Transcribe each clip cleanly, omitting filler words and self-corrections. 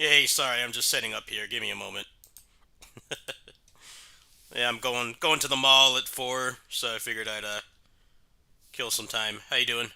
Hey, sorry, I'm just setting up here. Give me a moment. Yeah, I'm going to the mall at 4, so I figured I'd kill some time. How you doing?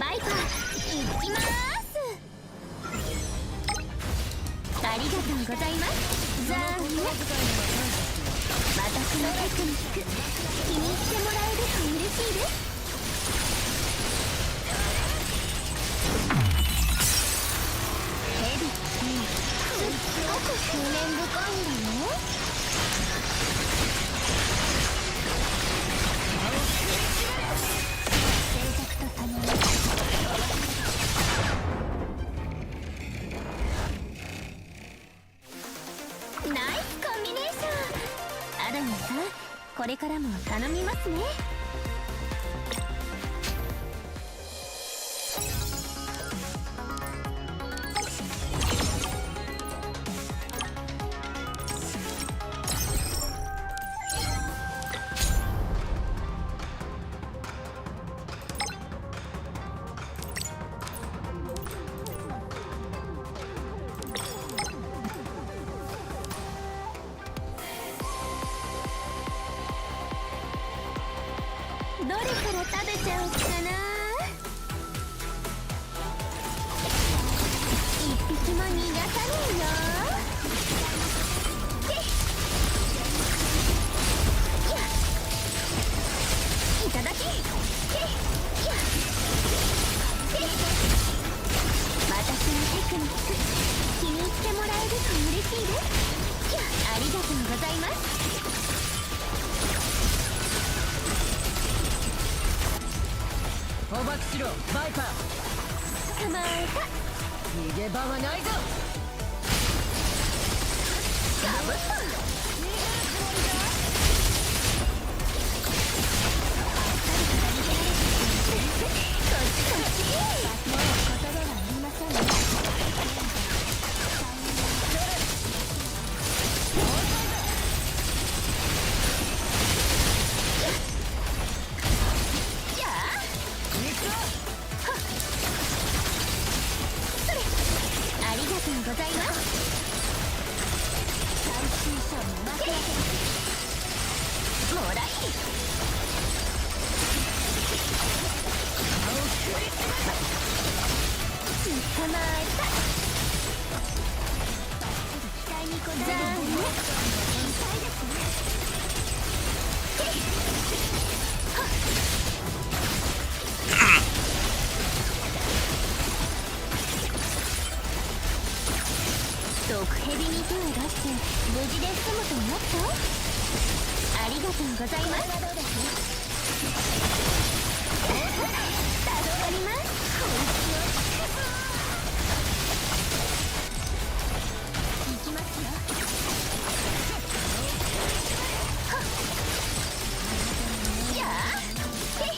バイパー行きます。ありがとうございます。残念。私のテクニック気に入ってもらえると嬉しいです。ヘビすごく執念深いんだよ。静寂と共にナイスコンビネーション。アダムさん、これからも頼みますね。どれから食べちゃおうかな。一匹も逃がさねえよ。いただき。私のテクニック気に入ってもらえると嬉しいです。ありがとうございます。捕獲しろバイパー。捕まえた。逃げ場はないぞ。ガブッと。こっちこっち。もう言葉はありませんね。じゃあそれありがとうございます。最終章の幕開けもらい。捕まえた。期待に応える。残念。毒蛇に手を出して無事で済むと思った？ありがとうございます。助かります。行きますよ。やあ、へい。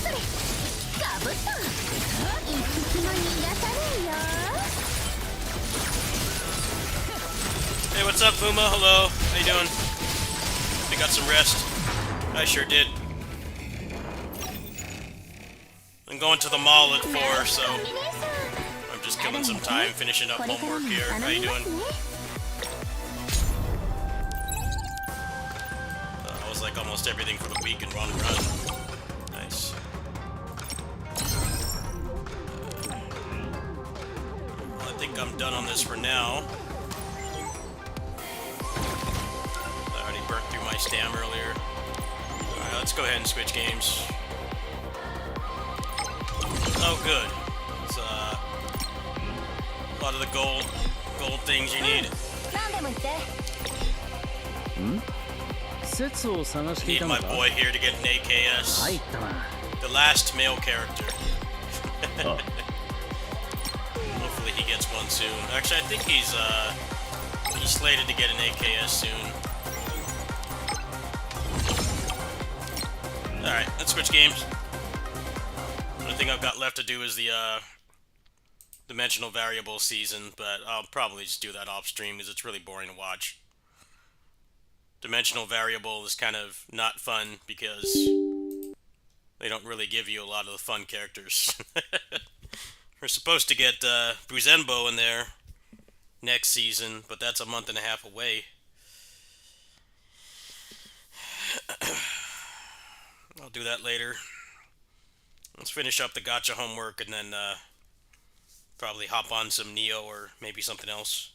それ、ガブッと。一匹も逃がさないよ。Hey, what's up, Puma? Hello. How you doing? You got some rest? I sure did. I'm going to the mall at 4, so I'm just killing some time, finishing up homework here. How you doing? I was like almost everything for the week and run. Nice. I think I'm done on this for now. I already burnt through my stam earlier. Alright, let's go ahead and switch games. Oh, good. It's a lot of the gold things you need. 何でも言って。説を探してい Need たの my か。 boy here to get an AKS. 入ったな。 The last male character. Hopefully he gets one soon. Actually, I think he's slated to get an AKS soon. Alright, let's switch games. The only thing I've got left to do is the dimensional variable season, but I'll probably just do that off stream because it's really boring to watch. Dimensional variable is kind of not fun because they don't really give you a lot of the fun characters. We're supposed to get Buzenbo in there next season, but that's a month and a half away. I'll do that later. Let's finish up the gacha homework and then probably hop on some Neo or maybe something else.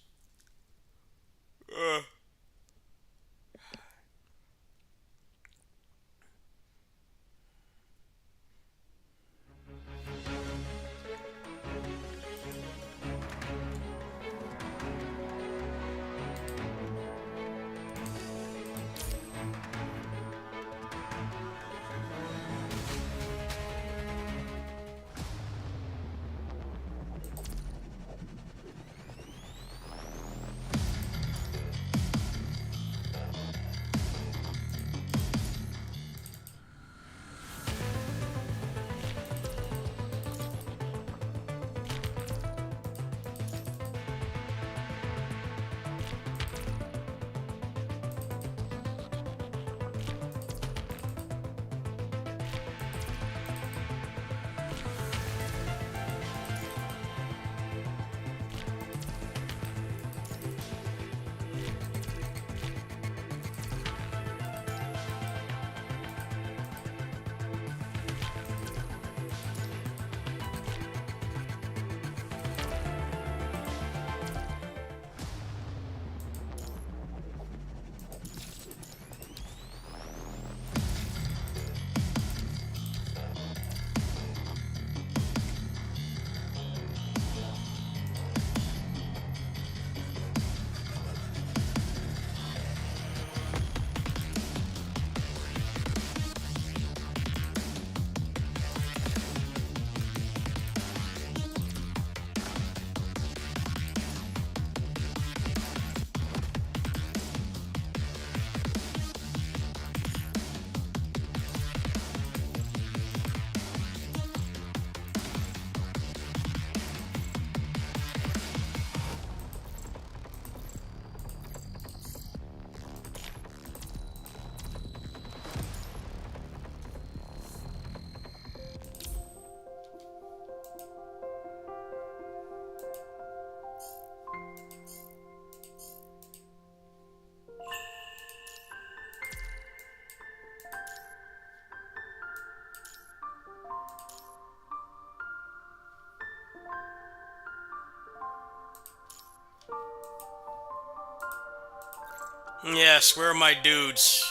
Yes, where are my dudes?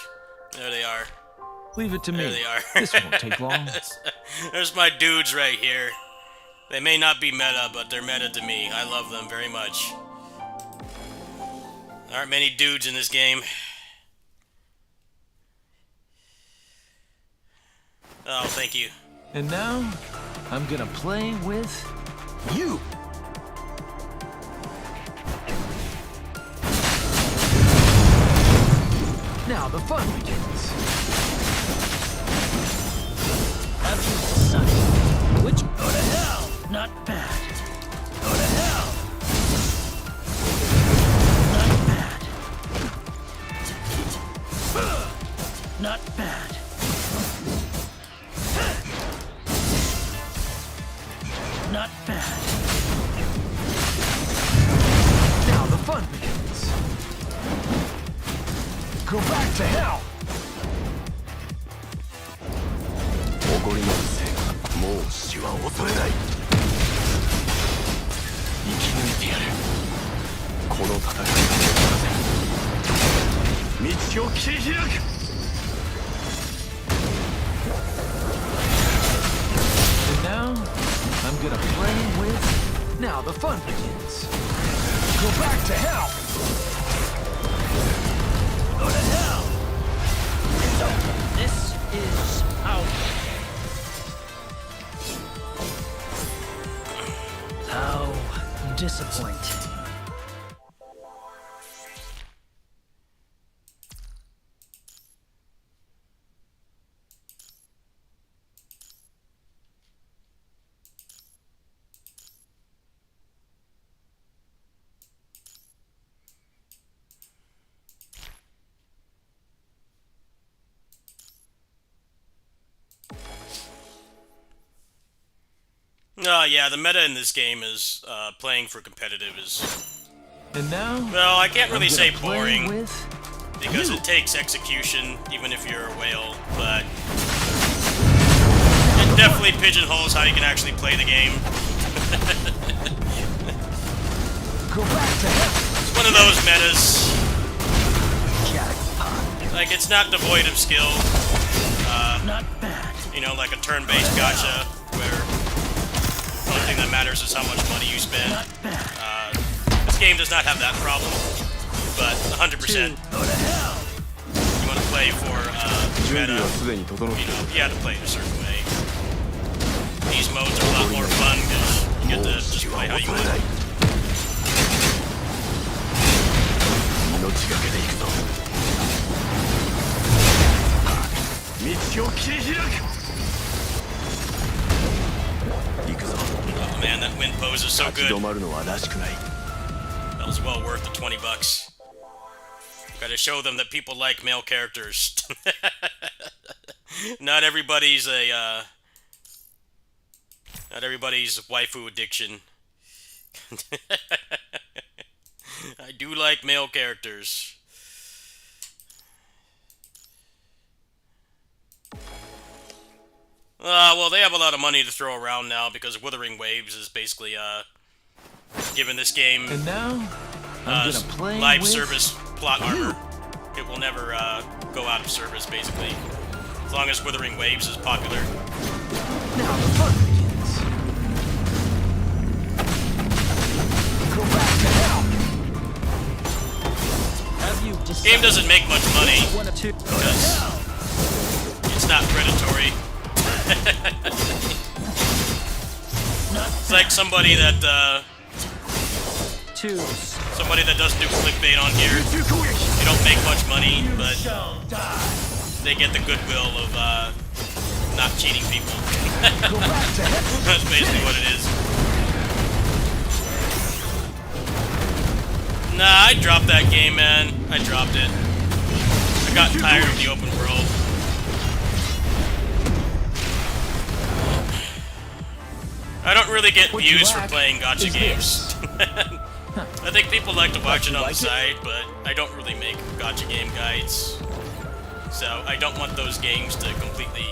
There they are. Leave it to There me. they are. This won't take long. There's my dudes right here. They may not be meta, but they're meta to me. I love them very much. There aren't many dudes in this game. Oh, thank you. And now, I'm gonna play with you. Now the fun begins. Have you decided which go to hell? Not bad. Go to hell. Not bad. Not bad. Not bad. Now the fun begins. Go back to hell. 誇りのせいもう死は恐れない生き抜いてやるこの戦いが道を切り開く And now, I'm gonna play with... Now the fun begins. Go back to hell. Go to hell. So, this is our... How disappointing. Yeah, the meta in this game is playing for competitive is... And now, Well, I can't really I'm say gonna play boring, with because you. it takes execution, even if you're a whale, but... It definitely pigeonholes how you can actually play the game. Go back to hell. It's one of those metas. Jackpot. Like, it's not devoid of skill. Not bad. You know, like a turn-based gacha, where the only thing that matters is how much money you spend. Not bad. This game does not have that problem, but 100%, Go to hell. you want to play for 準備 meta, はすでに整ってい you る know, you have to play it a certain way. These modes are a lot more fun because you get も to う just 死は play how you 恐れない want. 命がけでいくぞ道を切り開く行くぞ Oh man, that wind pose is so 立ち止 good. まるのはらしくない That was well worth the $20. Gotta show them that people like male characters. Not everybody's a, not everybody's waifu addiction. I do like male characters. Well, they have a lot of money to throw around now because Withering Waves is basically, given this game And now, I'm gonna play live with service plot armor. It will never go out of service, basically. As long as Withering Waves is popular. Now the fun begins. Go back to hell. Have you Game decided doesn't make much money one or two? Go to because hell. it's not predatory. Not It's like somebody that twos. somebody that doesn't do clickbait on here. They don't make much money, but Shall die. they get the goodwill of not cheating people. Go back to hell. That's basically what it is. Nah, I dropped that game, man. I dropped it. I got tired of the open world. I don't really get What you views for lack playing gacha is games. I think people like to watch it on the like it? side, but I don't really make gacha game guides. So I don't want those games to completely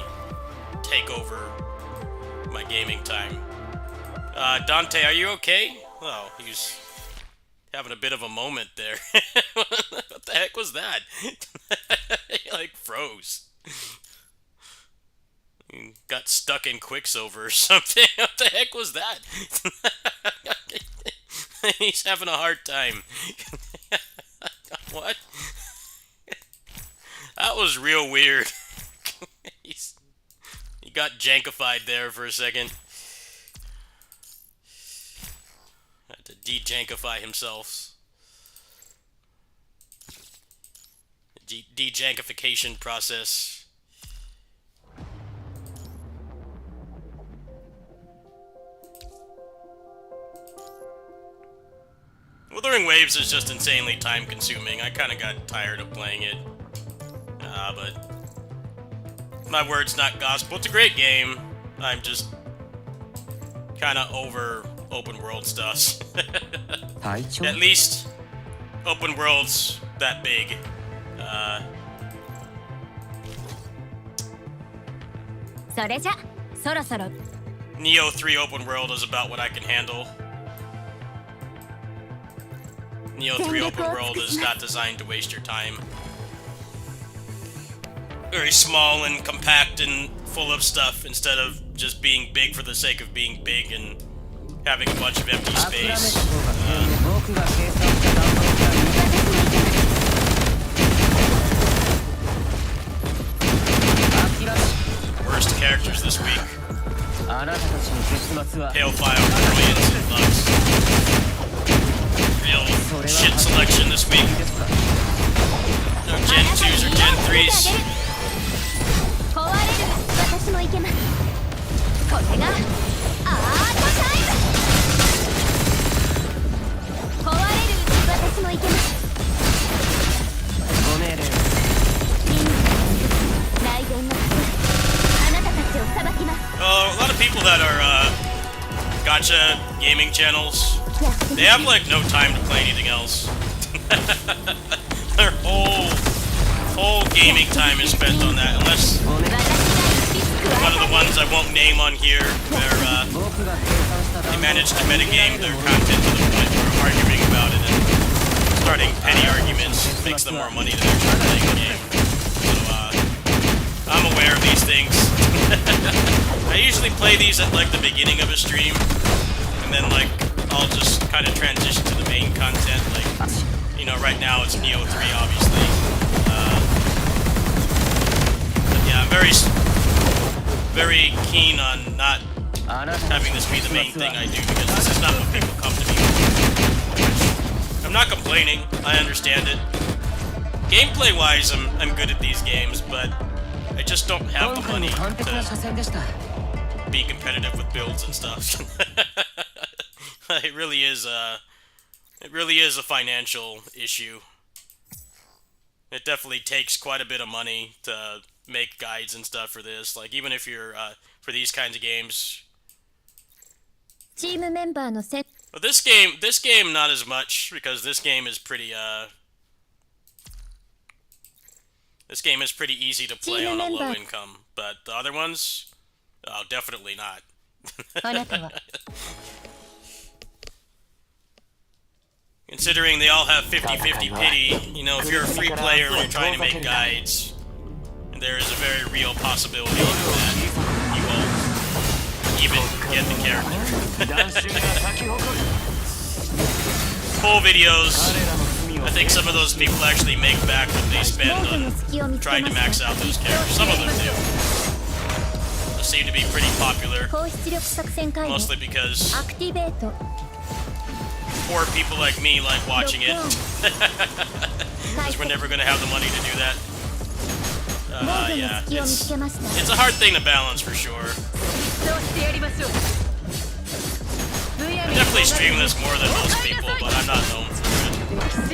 take over my gaming time. Dante, are you okay? Oh, he's having a bit of a moment there. What the heck was that? He like froze. He got stuck in Quicksilver or something. What the heck was that? He's having a hard time. What? That was real weird. He He got jankified there for a second. Had to de-jankify himself. De-jankification process. Wuthering Waves is just insanely time-consuming. I kind of got tired of playing it. But my word's not gospel. It's a great game. I'm just kind of over open world stuff. At least open worlds that big. Neo 3 open world is about what I can handle. Neo 3 open world is not designed to waste your time. Very small and compact and full of stuff instead of just being big for the sake of being big and having a bunch of empty space. Worst characters this week. Hailfire, Brilliance, and Lux. Real shit selection this week. No Gen 2s or Gen 3s. A lot of people that are gacha gaming channels, they have like no time to play anything else. Their whole gaming time is spent on that, unless one of the ones I won't name on here, where they manage to metagame their content to the point where arguing about it and starting petty arguments makes them more money than actually playing the game. So I'm aware of these things. I usually play these at like the beginning of a stream, and then like I'll just kind of transition to the main content. Like, you know, right now it's Neo 3, obviously. But yeah, I'm very keen on not having this be the main thing I do, because this is not what people come to me with. I'm not complaining. I understand it. Gameplay-wise, I'm good at these games, but I just don't have the money to be competitive with builds and stuff. It really is a financial issue. It definitely takes quite a bit of money to make guides and stuff for this. Like, even if you're for these kinds of games. But this game not as much, because this game is pretty easy to play on a low income, but the other ones, oh, definitely not. Considering they all have 50-50 pity, you know, if you're a free player and you're trying to make guides, there is a very real possibility that you won't even get the character. Full videos, I think some of those people actually make back what they spend on trying to max out those characters. Some of them do. They seem to be pretty popular, mostly because poor people like me like watching it. Because we're never going to have the money to do that. Yeah, it's a hard thing to balance for sure. I definitely stream this more than most people, but I'm not known for it.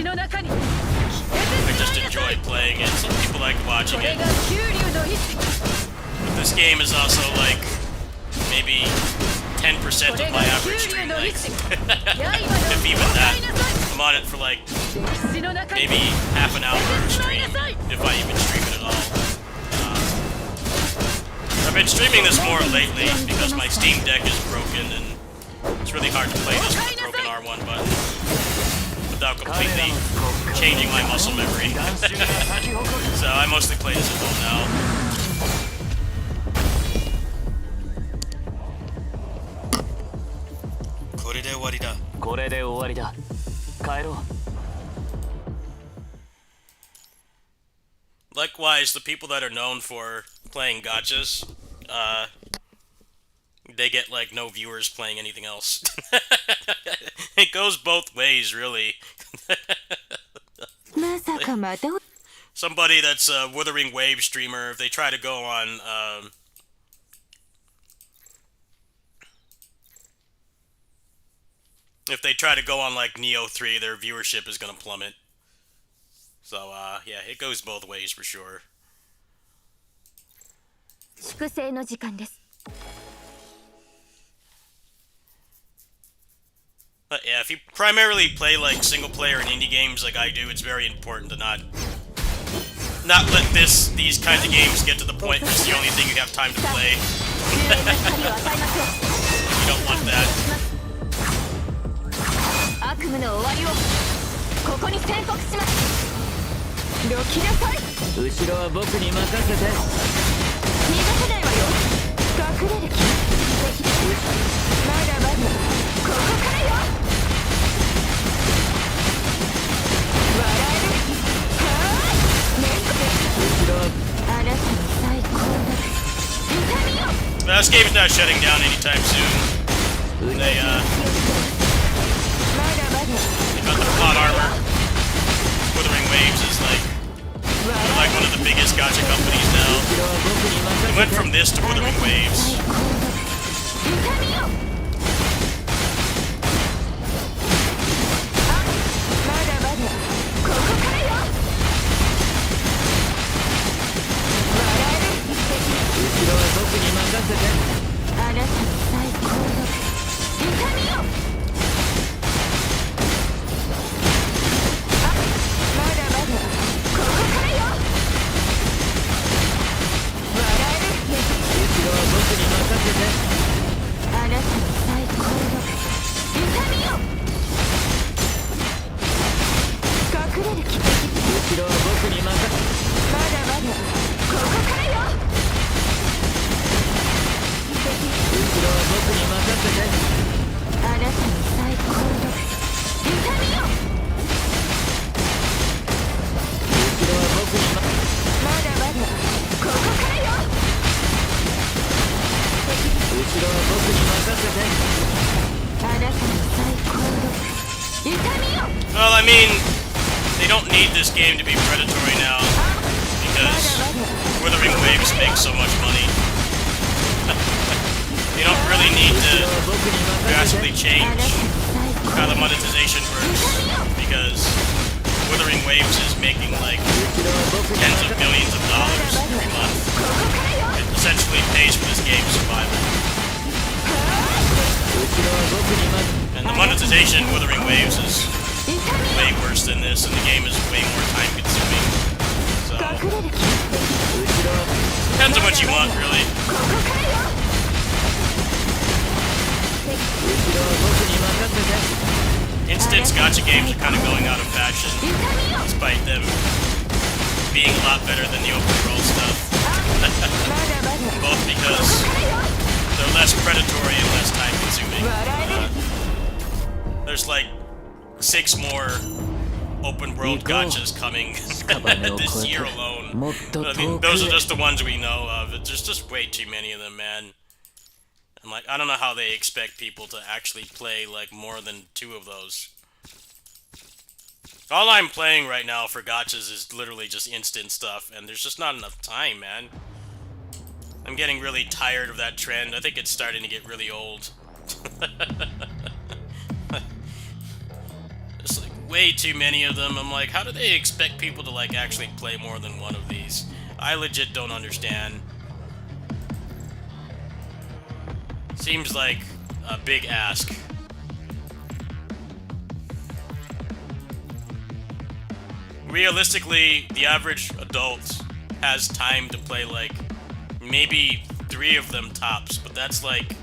I just enjoy playing it. Some people like watching it. But this game is also like maybe 10% of my average stream length. If even that. I'm on it for like maybe half an hour a stream, if I even stream it at all. I've been streaming this more lately because my Steam Deck is broken and it's really hard to play this with a broken R1 button without completely changing my muscle memory. So I mostly play this at home now. Likewise, the people that are known for playing gachas, they get like no viewers playing anything else. It goes both ways, really. まさかまた Somebody that's a Wuthering Wave streamer, if they try to go on, if they try to go on like Neo 3, their viewership is gonna plummet. So, yeah, it goes both ways for sure. 粛清の時間です But yeah, if you primarily play like single player and indie games like I do, it's very important to not let these kinds of games get to the point where it's the only thing you have time to play. 救援の光を与えましょ You don't want that. う悪夢の終わりをここに宣告しますどきなさい後ろは僕に任せて。逃がせないわよ隠れる気まだまだここからよ笑えるはーい後ろはあなたの最高の痛みよ This game's not shutting down anytime soon. They まだまだ got their plot armor. Wuthering Waves is they're like one of the biggest gacha companies now. 後ろは僕に They 任 went せ from て。 this to Wuthering Waves. 最高の痛みよまだまだここからよ笑える後ろは僕に任せて。あなたの最高の痛みよまだまだここからよ笑える後ろは僕に任せて。あなたの最高の痛みよ隠れる気後ろは僕に任せて。まだまだここからよ後ろは僕に任せて。あなたの最高の痛みよ後ろは僕に任せて。まだまだここからよ後ろは僕に任せて。あなたの最高の痛みよ Well, I mean, they don't need this game to be predatory now because Wuthering Waves makes so much money. You don't really need 後ろ to は僕に任せ drastically て。 change あなたの最高 how the monetization works because Wuthering Waves is making like 後ろは僕に tens 任 of せて。 millions of dollars every month. ここからよ It essentially pays for this game's survival. 後ろは僕に任せて。 And the monetization in Wuthering Waves is 痛みよ way worse than this, and the game is way more time consuming. So, 隠れる気後ろは depends on what you want, really. ここからよ後ろは僕に任せて。 Instance gacha games are kind of going out of fashion, 痛みよ despite them being a lot better than the open world stuff. まだまだ Both because they're less predatory and less time consuming. 笑える There's like 6 more open world gachas coming this year alone. I mean, those are just the ones we know of. There's just way too many of them, man. I'm like, I don't know how they expect people to actually play like more than 2 of those. All I'm playing right now for gachas is literally just instant stuff, and there's just not enough time, man. I'm getting really tired of that trend. I think it's starting to get really old. There's like way too many of them. I'm like, how do they expect people to like actually play more than one of these? I legit don't understand. Seems like a big ask. Realistically, the average adult has time to play like maybe 3 of them tops, but that's like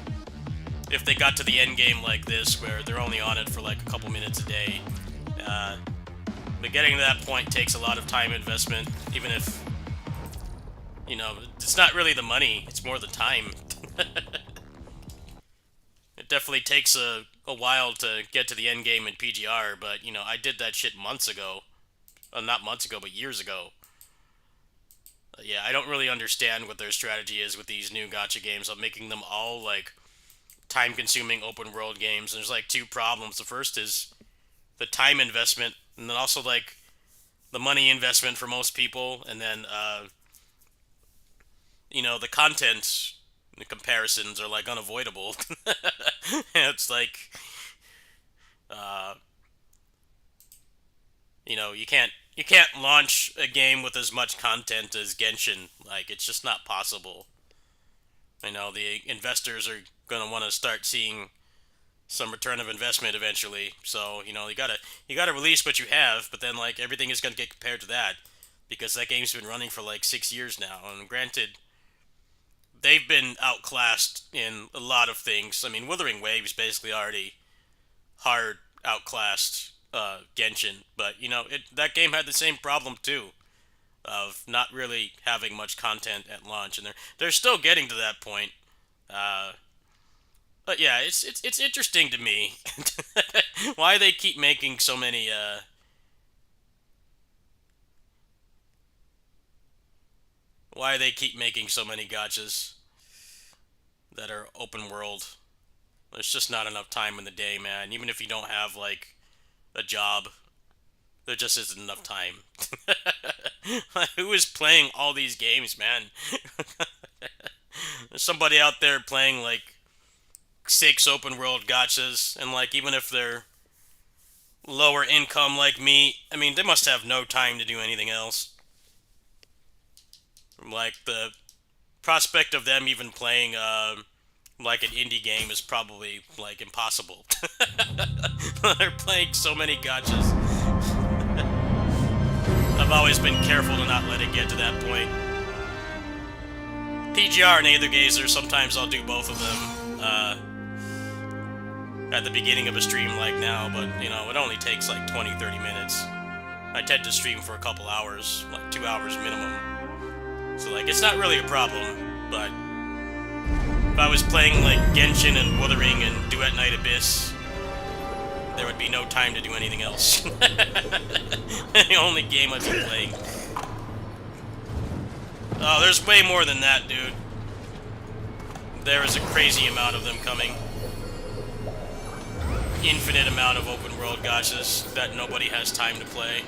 if they got to the end game like this where they're only on it for like a couple minutes a day. But getting to that point takes a lot of time investment, even if, you know, it's not really the money, it's more the time. It definitely takes a while to get to the end game in PGR, but, you know, I did that shit months ago. Well, not months ago, but years ago. Yeah, I don't really understand what their strategy is with these new gacha games of making them all like time-consuming open-world games. There's like two problems. The first is the time investment, and then also like the money investment for most people, and then the content the comparisons are like unavoidable. It's like uh, you can't launch a game with as much content as Genshin. Like it's just not possible. The investors are gonna want to start seeing some return of investment eventually. So you gotta release what you have, but then like everything is gonna get compared to that because that game's been running for like 6 years now. And granted, they've been outclassed in a lot of things. I mean, Wuthering Waves basically already hard outclassed Genshin, but that game had the same problem too of not really having much content at launch, and they're still getting to that point. Uh, but yeah, it's interesting to me why they keep making so many gotchas that are open world. There's just not enough time in the day, man. Even if you don't have like a job, there just isn't enough time. Who is playing all these games, man? There's somebody out there playing like 6 open world gotchas, and like even if they're lower income like me, I mean they must have no time to do anything else. Like the prospect of them even playing like an indie game is probably like impossible. They're playing so many gotchas. I've always been careful to not let it get to that point. PGR and Aethergazer, sometimes I'll do both of them at the beginning of a stream like now, but it only takes like 20-30 minutes. I tend to stream for a couple hours, like 2 hours minimum. So like it's not really a problem, but if I was playing like Genshin and Wuthering and Duet Night Abyss, there would be no time to do anything else. The only game I'd be playing. Oh, there's way more than that, dude. There is a crazy amount of them coming. Infinite amount of open world gotchas that nobody has time to play.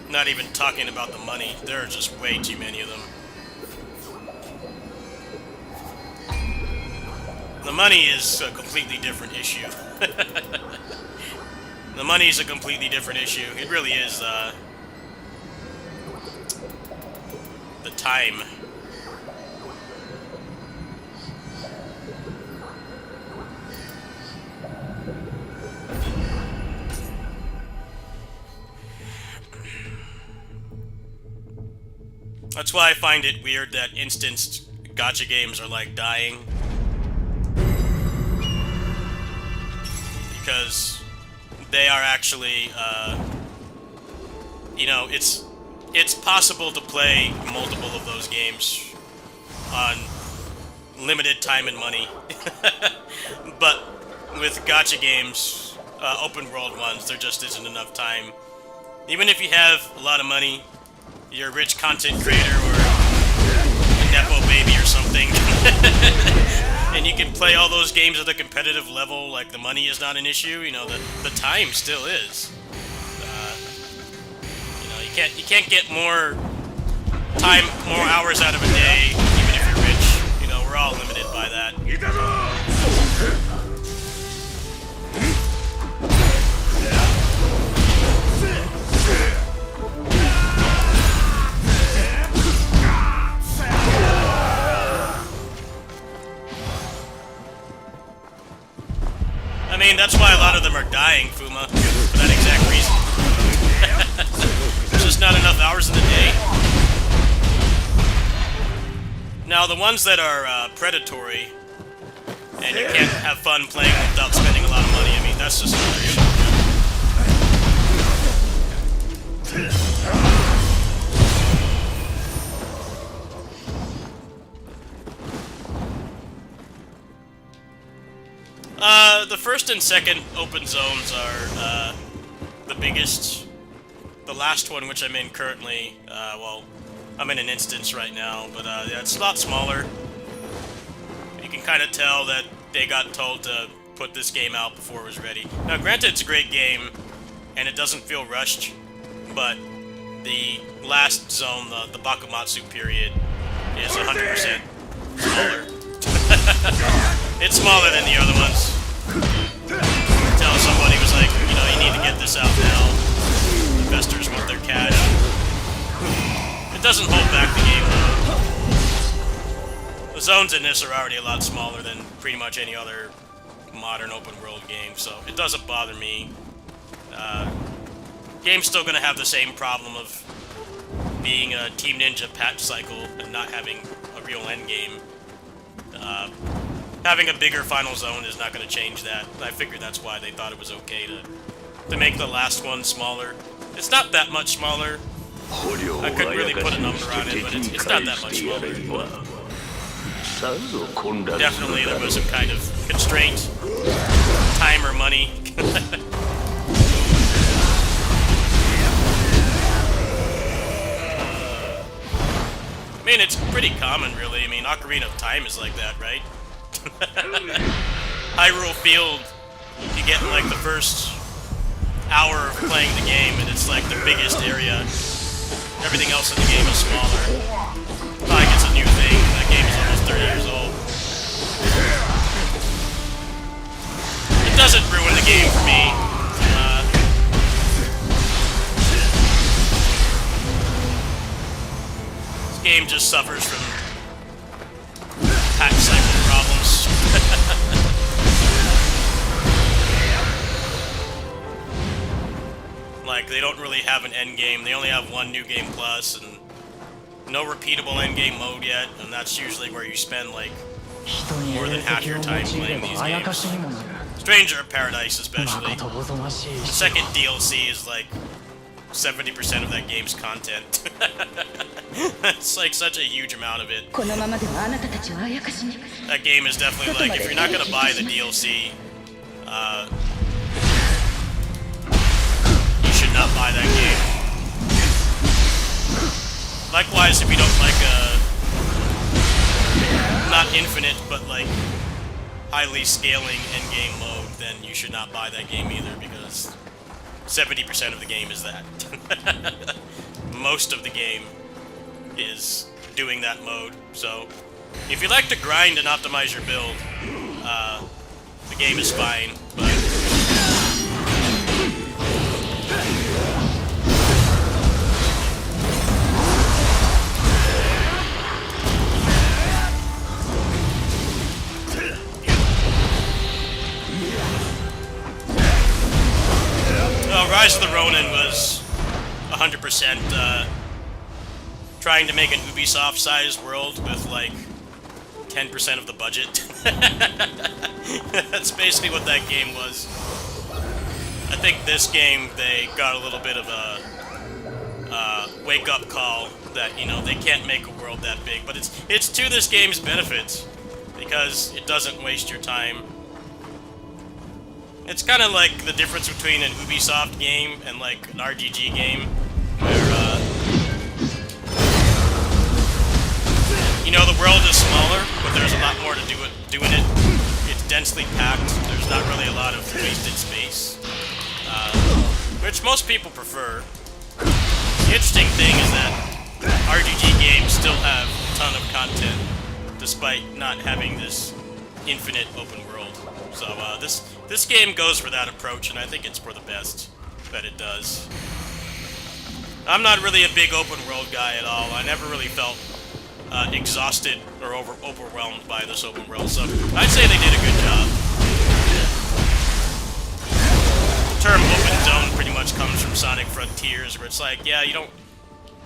Not even talking about the money. There are just way too many of them. The money is a completely different issue. The money is a completely different issue. It really is, the time. That's why I find it weird that instanced gacha games are like dying. Because they are actually, it's possible to play multiple of those games on limited time and money. But with gacha games, open world ones, there just isn't enough time. Even if you have a lot of money, you're a rich content creator or a Nepo baby or something, and you can play all those games at a competitive level, like the money is not an issue, the time still is. You can't get more time, more hours out of a day, even if you're rich. We're all limited by that. I mean, that's why a lot of them are dying, Fuma, for that exact reason. There's just not enough hours in the day. Now, the ones that are predatory, and you can't have fun playing without spending a lot of money, I mean, that's just another issue. The first and second open zones are the biggest, the last one, which I'm in currently, well, I'm in an instance right now, but yeah, it's a lot smaller. You can kind of tell that they got told to put this game out before it was ready. Now, granted, it's a great game, and it doesn't feel rushed, but the last zone, the Bakumatsu period, is 100% smaller. It's smaller than the other ones. Until somebody was like, you know, you need to get this out now. Investors want their cash. It doesn't hold back the game, though. The zones in this are already a lot smaller than pretty much any other modern open world game, so it doesn't bother me. Game's still gonna have the same problem of being a Team Ninja patch cycle and not having a real endgame. Having a bigger final zone is not gonna change that. I figured that's why they thought it was okay to make the last one smaller. It's not that much smaller. I couldn't really put a number on it, but it's not that much smaller. Definitely there was some kind of constraint, time or money. I mean, it's pretty common, really. I mean, Ocarina of Time is like that, right? Hyrule Field, you get in, like, the first hour of playing the game, and it's, like, the biggest area. Everything else in the game is smaller. Like, it's a new thing. That game is almost 30 years old. It doesn't ruin the game for me. This game just suffers from patch cycle problems. Like, they don't really have an end game. They only have one New Game Plus, and no repeatable end game mode yet, and that's usually where you spend, like, more than half your time playing these games. Stranger of Paradise, especially. The second DLC is, like, 70% of that game's content. It's, like, such a huge amount of it. That game is definitely, like, if you're not gonna buy the DLC, you should not buy that game. Likewise, if you don't like not infinite, but like highly scaling endgame mode, then you should not buy that game either, because 70% of the game is that. Most of the game is doing that mode. So if you like to grind and optimize your build, the game is fine, but Rise of the Ronin was 100% trying to make an Ubisoft-sized world with, like, 10% of the budget. That's basically what that game was. I think this game, they got a little bit of a wake-up call that, you know, they can't make a world that big. But it's to this game's benefits, because it doesn't waste your time. It's kind of like the difference between an Ubisoft game and, like, an RGG game, where, you know, the world is smaller, but there's a lot more to do in it. It's densely packed. There's not really a lot of wasted space, which most people prefer. The interesting thing is that RGG games still have a ton of content, despite not having this infinite open world. So, this game goes for that approach, and I think it's for the best that it does. I'm not really a big open world guy at all. I never really felt exhausted or overwhelmed by this open world, so I'd say they did a good job. The term open zone pretty much comes from Sonic Frontiers, where it's like, yeah, you don't...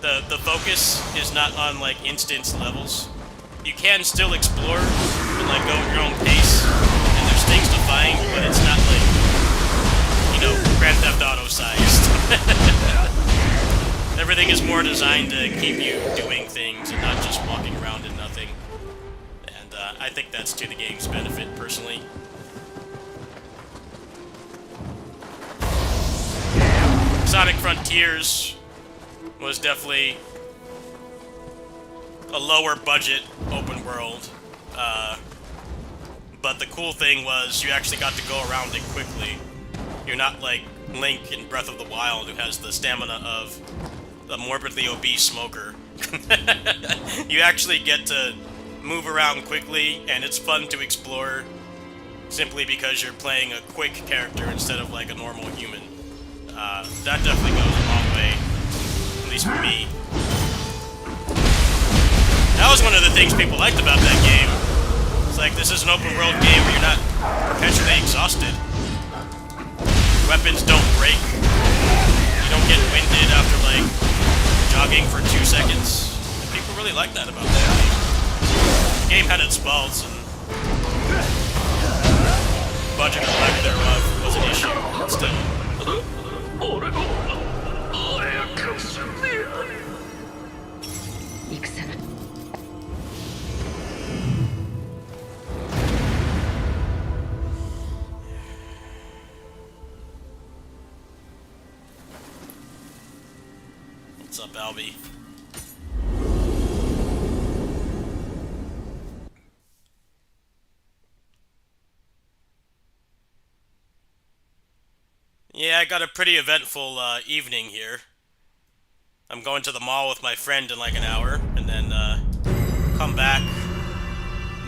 The focus is not on, like, instance levels. You can still explore and, like, go at your own pace, and there's things to find, but it's not like, you know, Grand Theft Auto sized. Everything is more designed to keep you doing things and not just walking around in nothing. And I think that's to the game's benefit, personally. Sonic Frontiers was definitely a lower budget open world. But the cool thing was you actually got to go around it quickly. You're not like Link in Breath of the Wild, who has the stamina of the morbidly obese smoker. You actually get to move around quickly, and it's fun to explore simply because you're playing a quick character instead of like a normal human. That definitely goes a long way, at least for me. That was one of the things people liked about that game. It's like, this is an open world game where you're not perpetually exhausted. Weapons don't break. You don't get winded after, like, jogging for 2 seconds. And people really like that about that game. The game had its faults, and budget or lack thereof was an issue, but still. What's up, Albie? Yeah, I got a pretty eventful evening here. I'm going to the mall with my friend in like an hour, and then come back.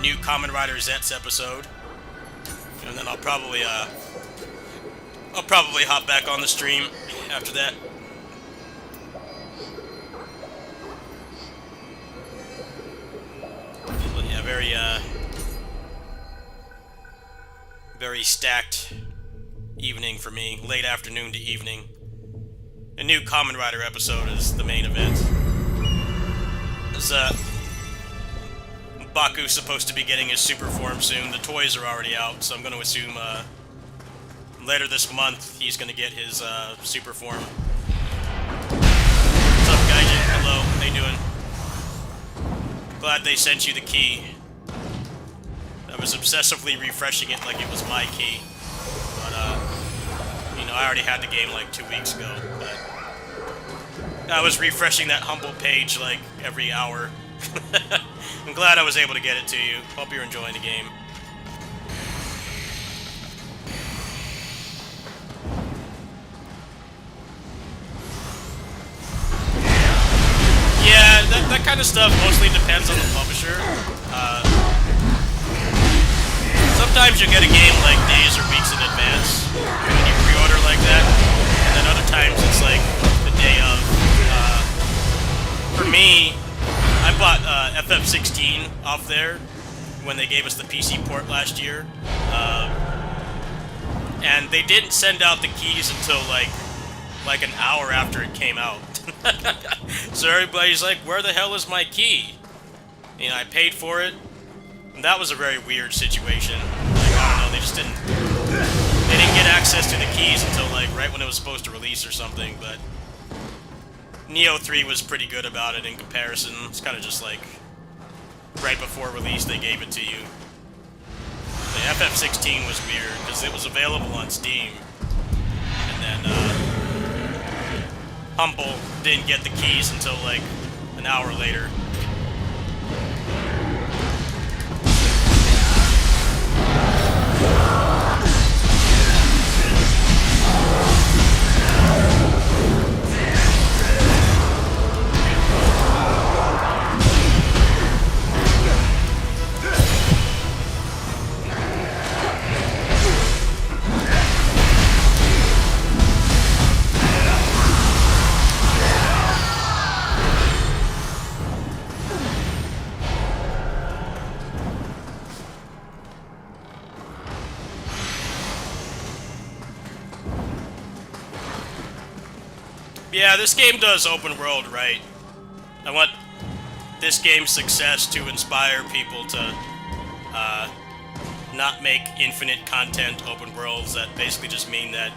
New Kamen Rider Zets episode, and then I'll probably hop back on the stream after that. But yeah, very stacked evening for me. Late afternoon to evening. A new Kamen Rider episode is the main event. Is Baku's supposed to be getting his super form soon. The toys are already out, so I'm going to assume later this month he's going to get his super form. What's up, Gaijin? Hello, how you doing? Glad they sent you the key. I was obsessively refreshing it like it was my key. But, you know, I already had the game like 2 weeks ago, but I was refreshing that humble page like every hour. I'm glad I was able to get it to you. Hope you're enjoying the game. Yeah, that kind of stuff mostly depends on the publisher. Sometimes you'll get a game like days or weeks in advance when you pre-order like that, and then other times it's like the day of. For me, I bought FF16 off there when they gave us the PC port last year, and they didn't send out the keys until like an hour after it came out. So everybody's like, "Where the hell is my key?" You know, I paid for it. And that was a very weird situation. Like, I don't know, they didn't get access to the keys until like right when it was supposed to release or something, but Neo 3 was pretty good about it in comparison. It's kind of just like right before release they gave it to you. The FF16 was weird because it was available on Steam, and then Humble didn't get the keys until like an hour later. Yeah, this game does open world right. I want this game's success to inspire people to not make infinite content open worlds that basically just mean that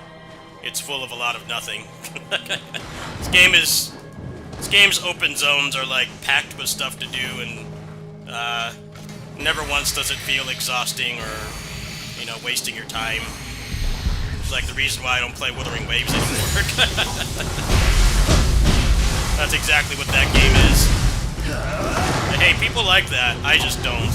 it's full of a lot of nothing. This game's open zones are like packed with stuff to do, and never once does it feel exhausting or, you know, wasting your time. It's like the reason why I don't play Wuthering Waves anymore. That's exactly what that game is. Hey, people like that. I just don't.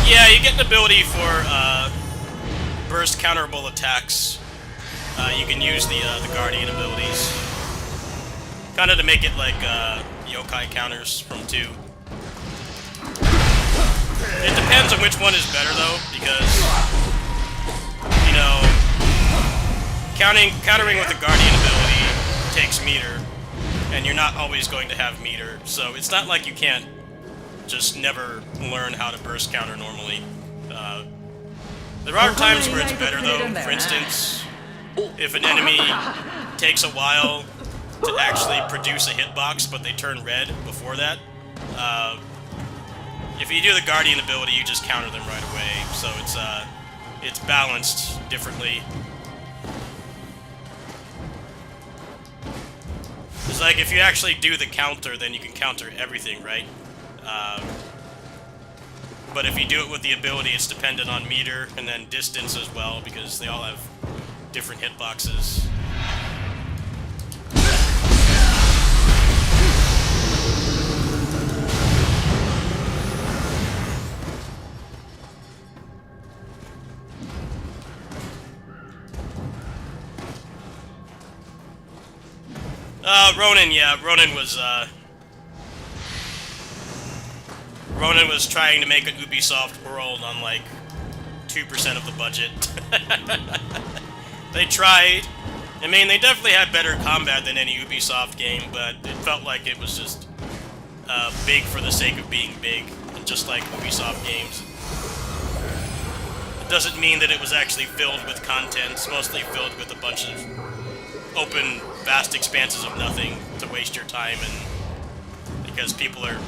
Yeah, you get an ability for burst counterable attacks. You can use the Guardian abilities. Kind of to make it like yokai counters from 2. It depends on which one is better though, because, you know, countering with the Guardian ability takes meter, and you're not always going to have meter, so it's not like you can't just never learn how to burst counter normally. There are times where it's better though. For instance, if an enemy takes a while to actually produce a hitbox, but they turn red before that, if you do the Guardian ability, you just counter them right away. So it's balanced differently. It's like if you actually do the counter, then you can counter everything, right? But if you do it with the ability, it's dependent on meter and then distance as well, because they all have different hitboxes. Ronin, yeah, Ronin was trying to make an Ubisoft world on like 2% of the budget. They tried. I mean, they definitely had better combat than any Ubisoft game, but it felt like it was just big for the sake of being big, just like Ubisoft games. It doesn't mean that it was actually filled with content. It's mostly filled with a bunch of open, vast expanses of nothing to waste your time, and because people are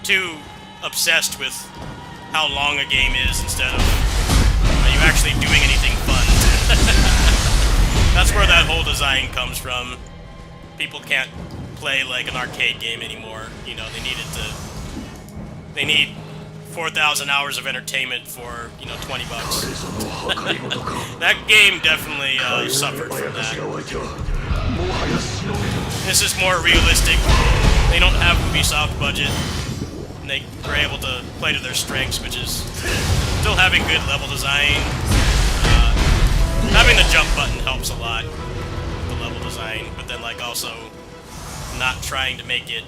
too obsessed with how long a game is instead of are you actually doing anything fun. That's where that whole design comes from. People can't play like an arcade game anymore. You know, they need 4,000 hours of entertainment for, you know, $20. That game definitely suffered from that. This is more realistic. They don't have Ubisoft budget, and they were able to play to their strengths, which is still having good level design. Having the jump button helps a lot with the level design, but then like also not trying to make it,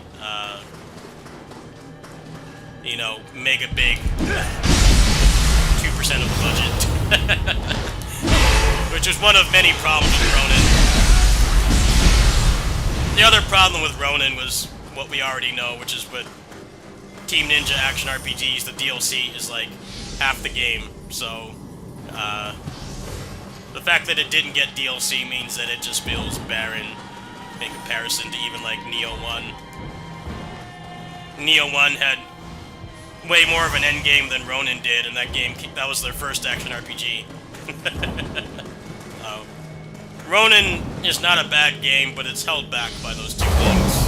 you know, mega big, 2% of the budget, which is one of many problems with Ronin. The other problem with Ronin was what we already know, which is with Team Ninja action RPGs, the DLC is like half the game, so the fact that it didn't get DLC means that it just feels barren in comparison to even like Neo 1. Neo 1 had way more of an endgame than Ronin did, and that was their first action RPG. Ronin is not a bad game, but it's held back by those two things.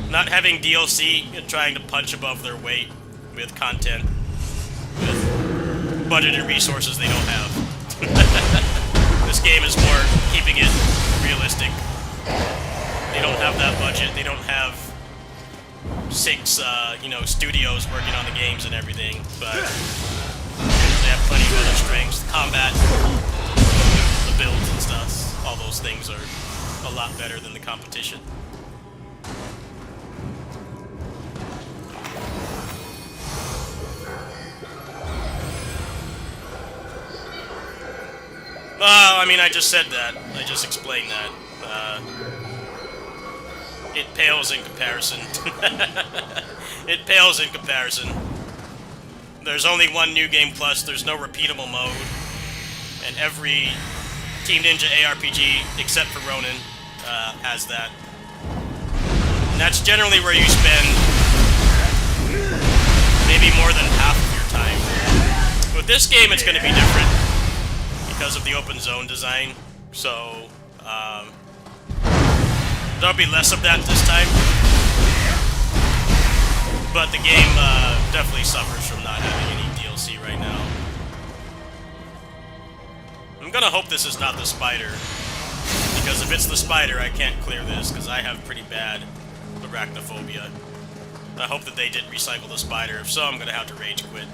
Not having DLC and trying to punch above their weight with content, with budgeted resources they don't have. This game is more keeping it realistic. They don't have that budget. They don't have 6, you know, studios working on the games and everything, but they have plenty of other strengths. Combat, the builds and stuff, all those things are a lot better than the competition. I mean, I just said that. I just explained that. It pales in comparison. It pales in comparison. There's only one New Game Plus, there's no repeatable mode, and every Team Ninja ARPG, except for Ronin, has that. And that's generally where you spend maybe more than half With this game, it's going to be different because of the open zone design. So, there'll be less of that this time. But the game definitely suffers from not having any DLC right now. I'm gonna hope this is not the spider, because if it's the spider, I can't clear this, because I have pretty bad arachnophobia. I hope that they didn't recycle the spider. If so, I'm gonna have to rage quit.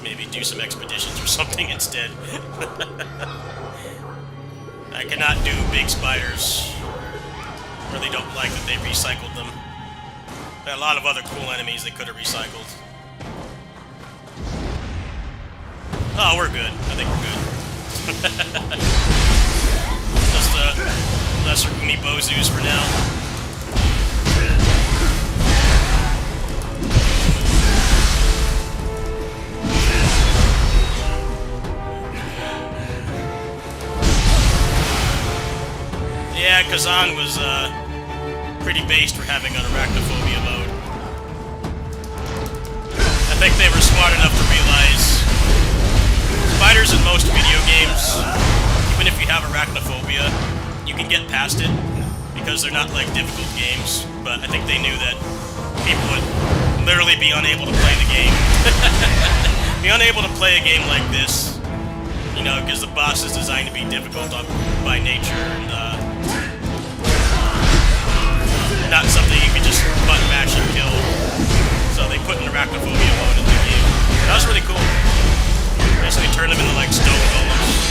Maybe do some expeditions or something instead. I cannot do big spiders. Really don't like that they recycled them. There are a lot of other cool enemies they could have recycled. Oh, we're good. I think we're good. Just lesser Unibozus for now. Yeah, Kazan was pretty based for having an arachnophobia mode. I think they were smart enough to realize spiders in most video games, even if you have arachnophobia, you can get past it because they're not like difficult games. But I think they knew that people would literally be unable to play the game. Be unable to play a game like this, you know, because the boss is designed to be difficult by nature and not something you can just button mash and kill. So they put an arachnophobia mode in the game. That was really cool. Basically turn them into like stone golems.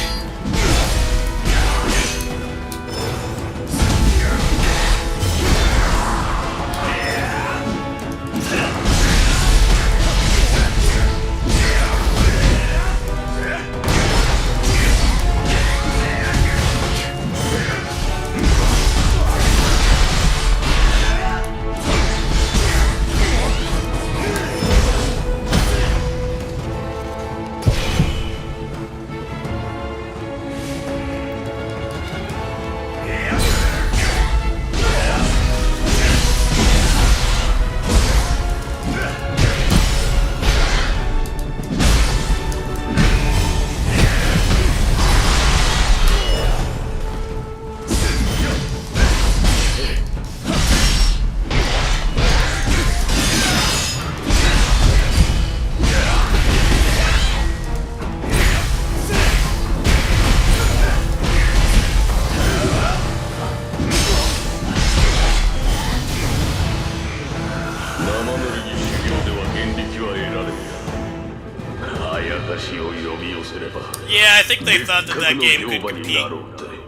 Yeah, I think they thought that that game could compete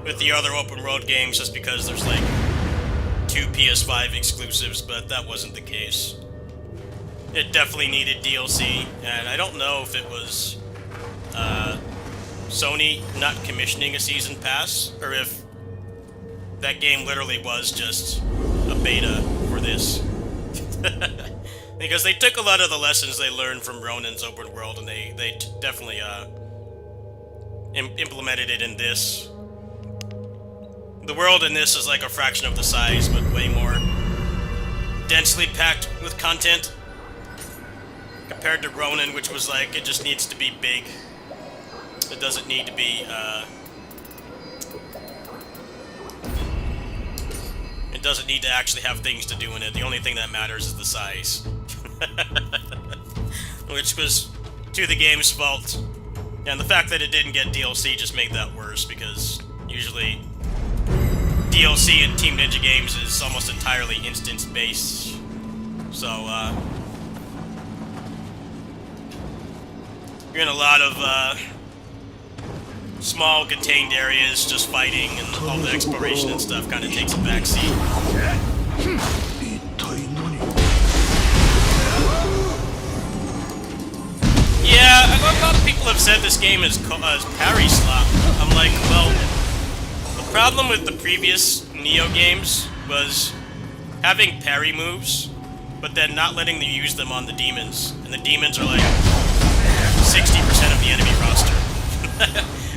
with the other open world games just because there's like 2 PS5 exclusives, but that wasn't the case. It definitely needed DLC, and I don't know if it was Sony not commissioning a season pass, or if that game literally was just a beta for this. Because they took a lot of the lessons they learned from Ronin's open world, and they definitely implemented it in this. The world in this is like a fraction of the size, but way more densely packed with content compared to Ronin, which was like, it just needs to be big. It doesn't need to be, it doesn't need to actually have things to do in it. The only thing that matters is the size. Which was to the game's fault. And the fact that it didn't get DLC just made that worse, because usually DLC in Team Ninja games is almost entirely instance-based. So, you're in a lot of small contained areas just fighting, and all the exploration and stuff kind of takes a backseat. Yeah, a lot of people have said this game is parry slop. I'm like, well, the problem with the previous Neo games was having parry moves, but then not letting you use them on the demons. And the demons are like 60% of the enemy roster.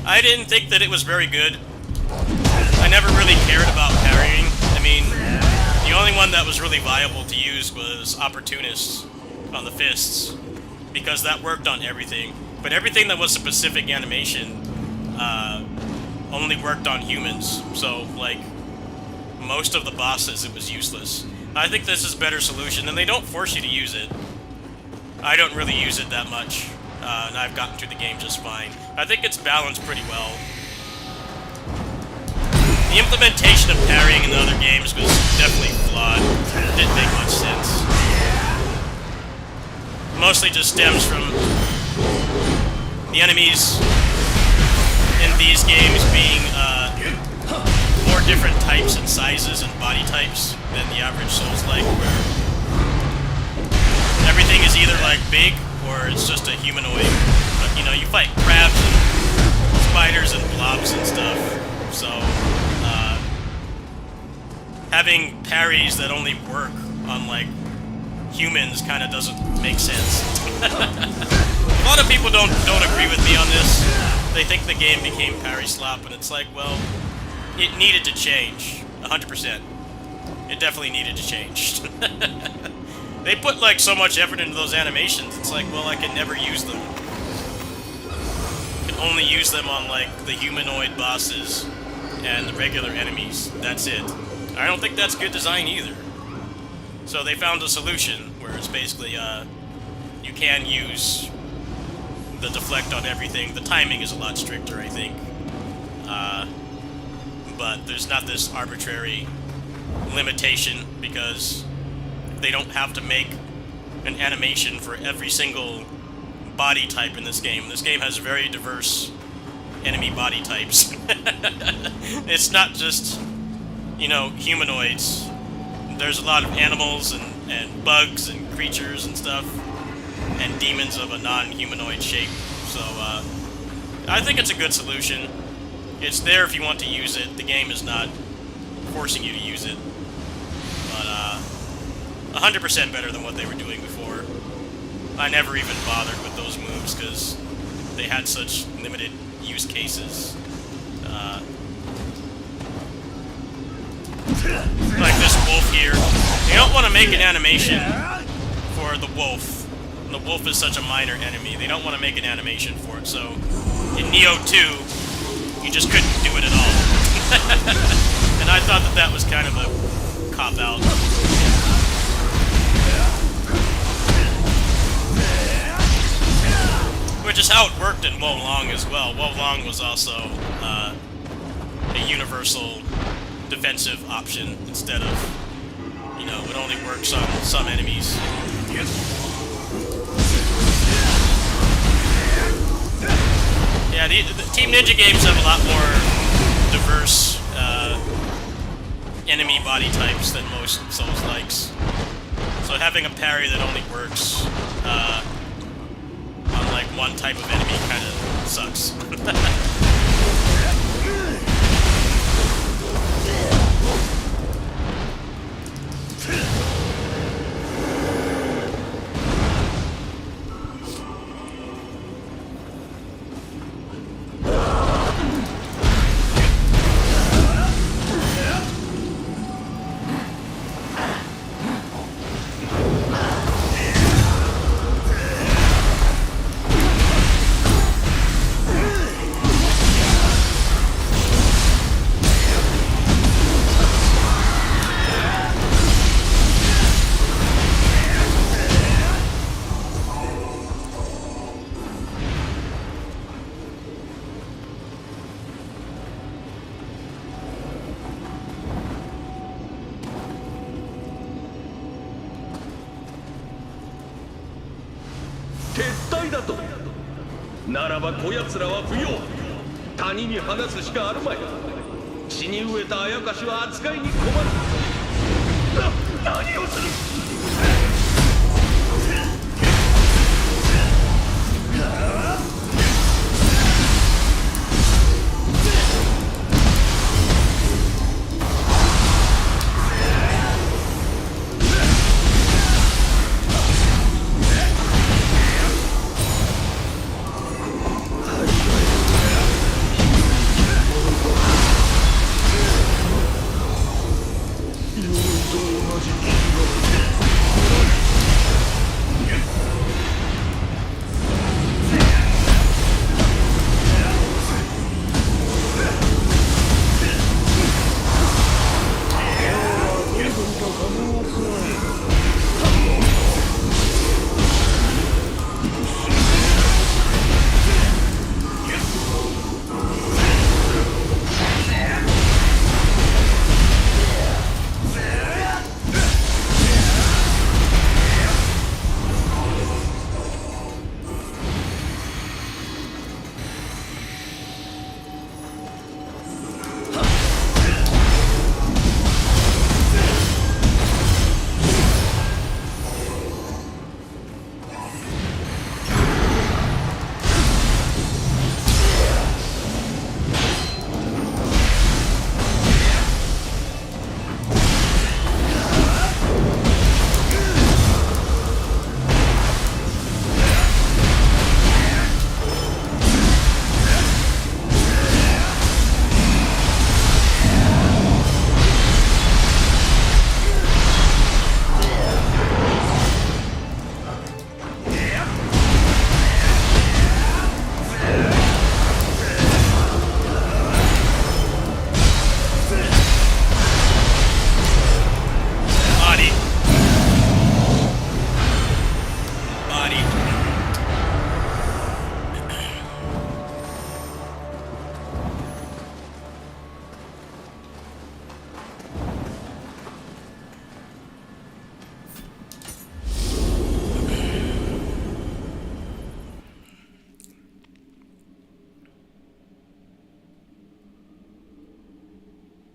I didn't think that it was very good. I never really cared about parrying. I mean, the only one that was really viable to use was Opportunists on the fists. because that worked on everything. But everything that was specific animation only worked on humans. So, like, most of the bosses, it was useless. I think this is a better solution, and they don't force you to use it. I don't really use it that much, and I've gotten through the game just fine. I think it's balanced pretty well. The implementation of parrying in the other games was definitely flawed. It didn't make much sense. Mostly just stems from the enemies in these games being more different types and sizes and body types than the average Souls-like, where everything is either like big or it's just a humanoid. But, you know, you fight crabs and spiders and blobs and stuff, so having parries that only work on, like, humans kind of doesn't make sense. A lot of people don't agree with me on this. They think the game became parry slop, and it's like, well, it needed to change. 100%. It definitely needed to change. They put, like, so much effort into those animations, it's like, well, I can never use them. I can only use them on, like, the humanoid bosses and the regular enemies. That's it. I don't think that's good design either. So they found a solution where it's basically, you can use the deflect on everything. The timing is a lot stricter, I think. But there's not this arbitrary limitation, because they don't have to make an animation for every single body type in this game. This game has very diverse enemy body types. It's not just, you know, humanoids. There's a lot of animals and bugs and creatures and stuff, and demons of a non-humanoid shape. So, I think it's a good solution. It's there if you want to use it. The game is not forcing you to use it. But, 100% better than what they were doing before. I never even bothered with those moves, because they had such limited use cases. Like this wolf here. You don't want to make an animation for the wolf. The wolf is such a minor enemy. They don't want to make an animation for it, so in Neo 2, you just couldn't do it at all. And I thought that that was kind of a cop-out. Which is how it worked in Wo Long as well. Wo Long was also a universal defensive option instead of, you know, it only works on some enemies. Yeah, the Team Ninja games have a lot more diverse enemy body types than most Souls-likes. So having a parry that only works on like one type of enemy kind of sucks.ならばこやつらは不要。谷に放すしかあるまい。血に飢えたあやかしは扱いに困る。何をする。同じ気が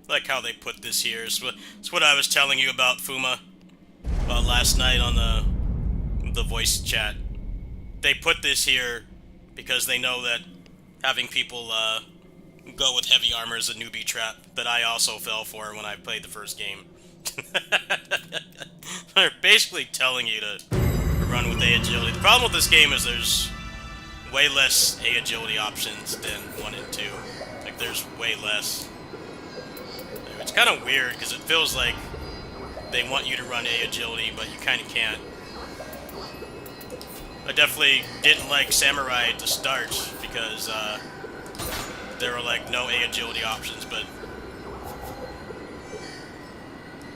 like how they put this here. It's what I was telling you about Fuma about last night on the voice chat. They put this here because they know that having people go with heavy armor is a newbie trap that I also fell for when I played the first game. They're basically telling you to run with A agility. The problem with this game is there's way less A agility options than 1 and 2. Like, there's way less. It's kind of weird because it feels like they want you to run A agility, but you kind of can't. I definitely didn't like Samurai at the start because there were like no A agility options, but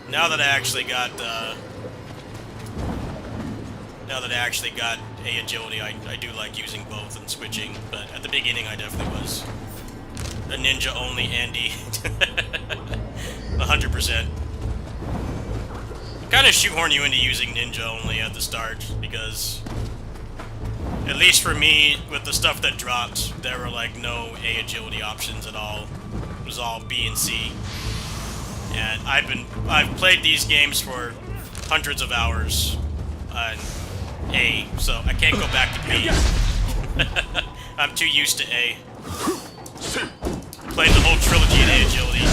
now that I actually got A agility, I do like using both and switching. But at the beginning, I definitely was a ninja only Andy, 100%. Kind of shoehorn you into using ninja only at the start because, at least for me, with the stuff that dropped, there were like no A agility options at all. It was all B and C. And I've played these games for hundreds of hours on A, so I can't go back to B. I'm too used to A. Played the whole trilogy in A agility.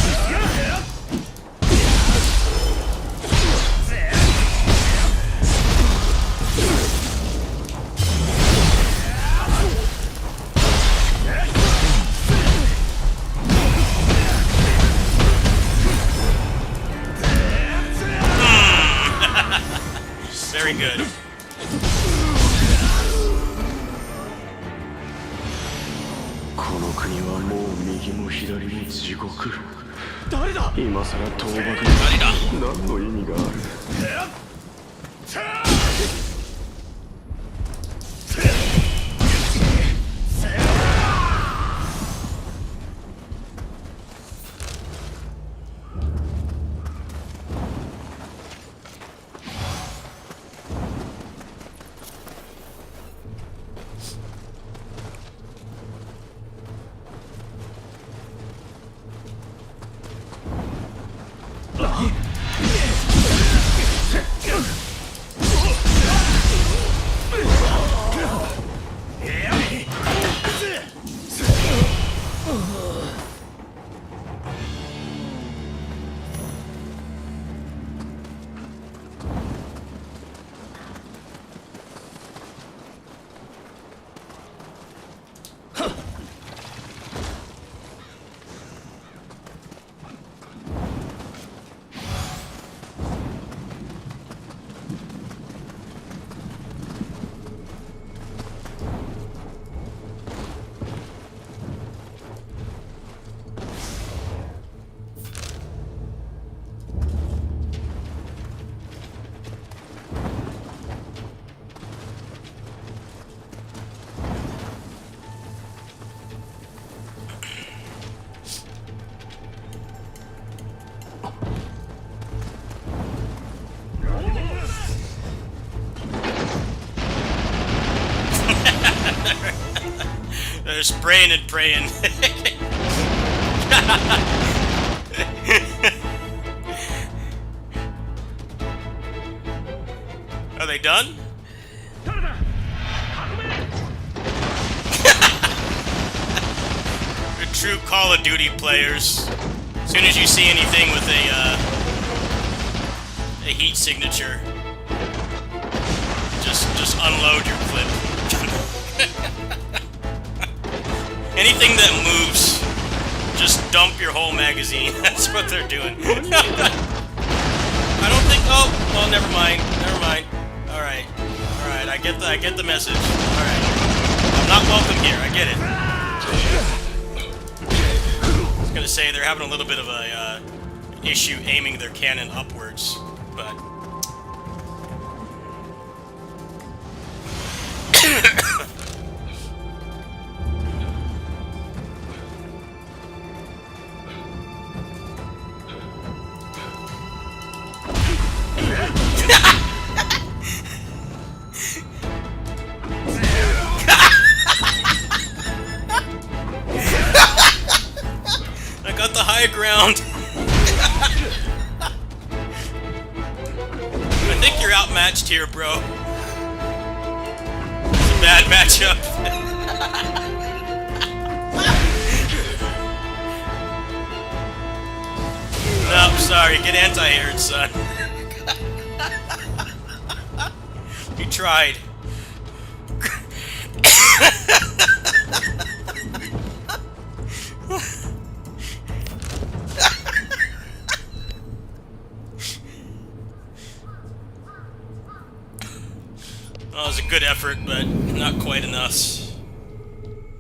Very good. この国はもう右も左も地獄。誰だ？今さら倒幕に何の意味がある？They're spraying and praying. Are they done? They're true Call of Duty players. As soon as you see anything with a heat signature, just unload your clip. Anything that moves, just dump your whole magazine. That's what they're doing. I don't think. Oh, well, never mind. Never mind. All right. I get the message. All right. I'm not welcome here. I get it. I was gonna say they're having a little bit of a issue aiming their cannon upwards, but. I got the high ground. outmatched here, bro. It's a bad matchup. No, sorry. Get anti-aired, son. You tried. Well, it was a good effort, but not quite enough.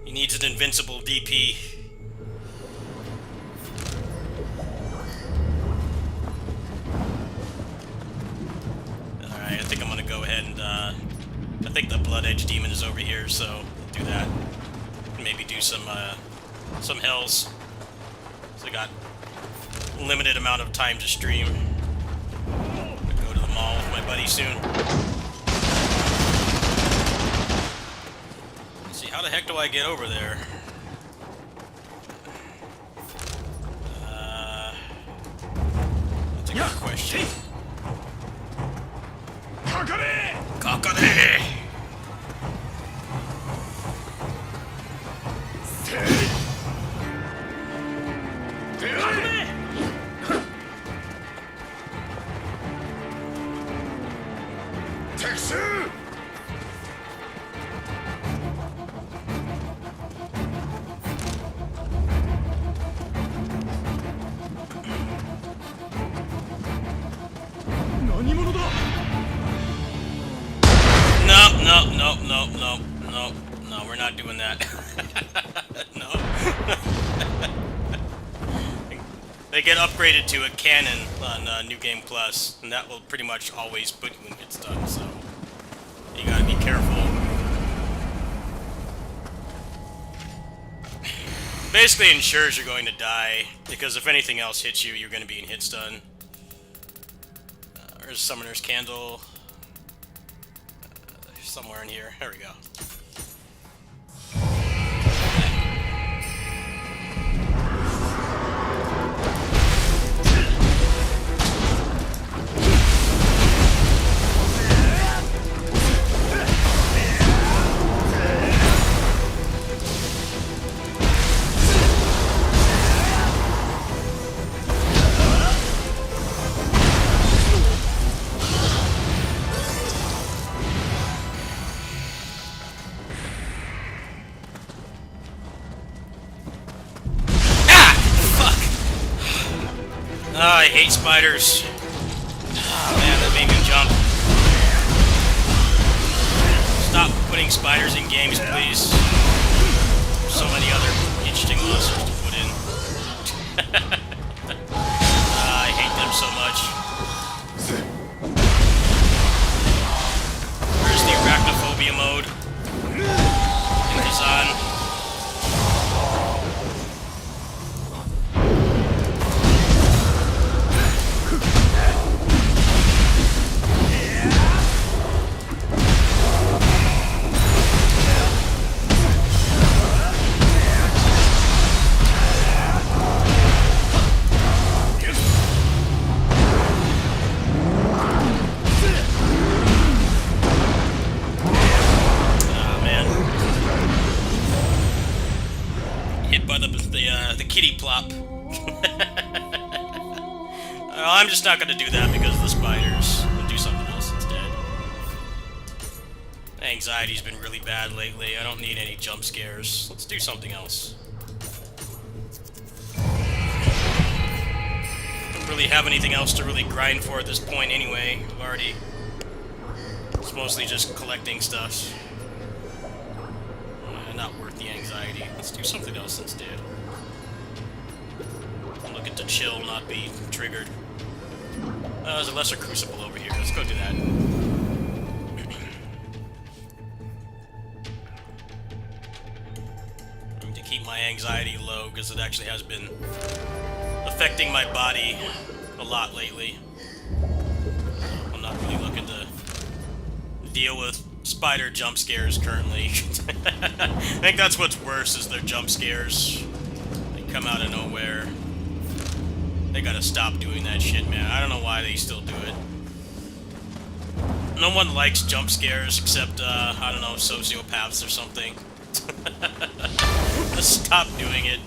He needs an invincible DP. Alright, I think I'm gonna go ahead and, I think the Blood Edge Demon is over here, so do that. Maybe do some hells. So I got a limited amount of time to stream. I'll go to the mall with my buddy soon. Let's see, how the heck do I get over there? That's a good question. Kakare! No, we're not doing that. No. They get upgraded to a cannon on New Game Plus, and that will pretty much always put you in hit stun, so you gotta be careful. Basically ensures you're going to die, because if anything else hits you, you're going to be in hit stun. There's Summoner's Candle. Somewhere in here. There we go. I hate spiders. Oh man, that made me jump. Stop putting spiders in games, please. So many other interesting monsters to put in. I hate them so much. Where's the arachnophobia mode? In Kazan. The kitty plop. I'm just not going to do that because of the spiders. I'll do something else instead. Anxiety's been really bad lately. I don't need any jump scares. Let's do something else. Don't really have anything else to really grind for at this point anyway. I've already... It's mostly just collecting stuff. Not worth the anxiety. Let's do something else instead. I'm looking to chill, not be triggered. There's a lesser crucible over here. Let's go do that. I need to keep my anxiety low because it actually has been affecting my body a lot lately. I'm not really looking to deal with spider jump scares currently. I think that's what's worse is their jump scares. They come out of nowhere. They gotta stop doing that shit, man. I don't know why they still do it. No one likes jump scares except, I don't know, sociopaths or something. Just stop doing it.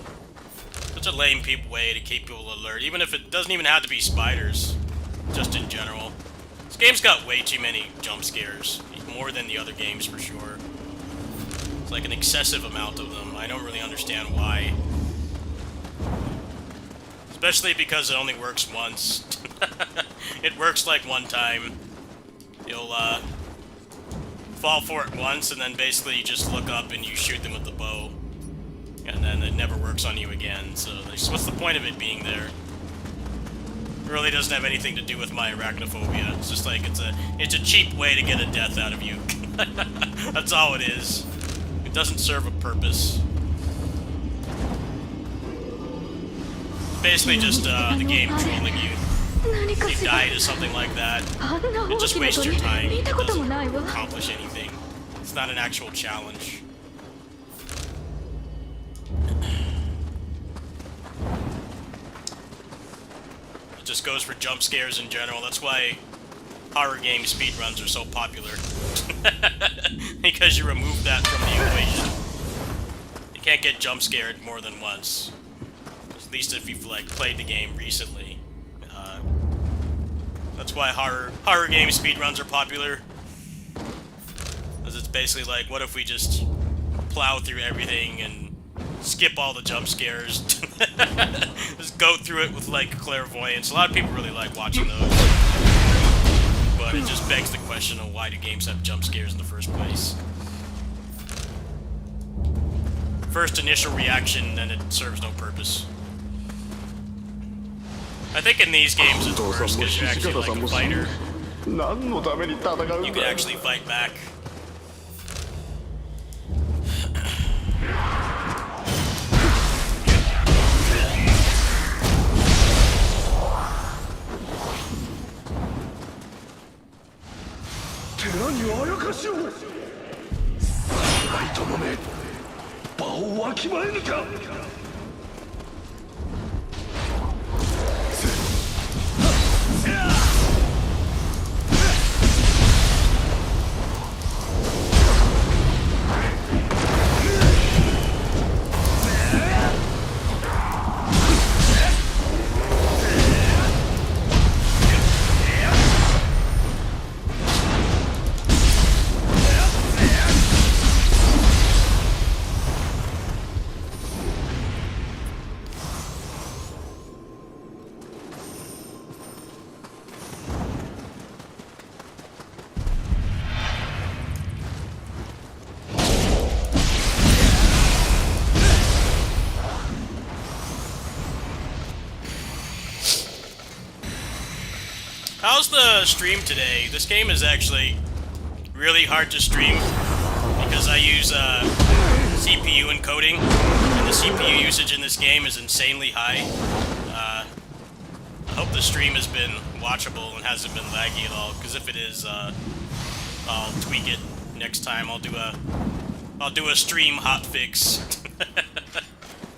Such a lame way to keep people alert, even if it doesn't even have to be spiders. Just in general. This game's got way too many jump scares. More than the other games, for sure. It's like an excessive amount of them. I don't really understand why. Especially because it only works once. It works like one time. You'll, fall for it once, and then basically you just look up and you shoot them with the bow. And then it never works on you again, so what's the point of it being there? It really doesn't have anything to do with my arachnophobia. It's just like, it's a cheap way to get a death out of you. That's all it is. It doesn't serve a purpose. Basically just, the game trolling you. If you die to something like that, it just wastes your time. It doesn't accomplish anything. It's not an actual challenge. It just goes for jump scares in general. That's why horror game speedruns are so popular. Because you remove that from the equation. You can't get jump scared more than once. At least if you've like played the game recently. That's why horror game speedruns are popular. Because it's basically like, what if we just plow through everything and skip all the jump scares? Just go through it with like clairvoyance. A lot of people really like watching those. But it just begs the question of why do games have jump scares in the first place? First initial reaction, and it serves no purpose. I think in these games it's worse because you're actually like a fighter. You can actually fight back. How's the stream today? This game is actually really hard to stream because I use CPU encoding, and the CPU usage in this game is insanely high. I hope the stream has been watchable and hasn't been laggy at all, because if it is, I'll tweak it next time. I'll do a stream hotfix.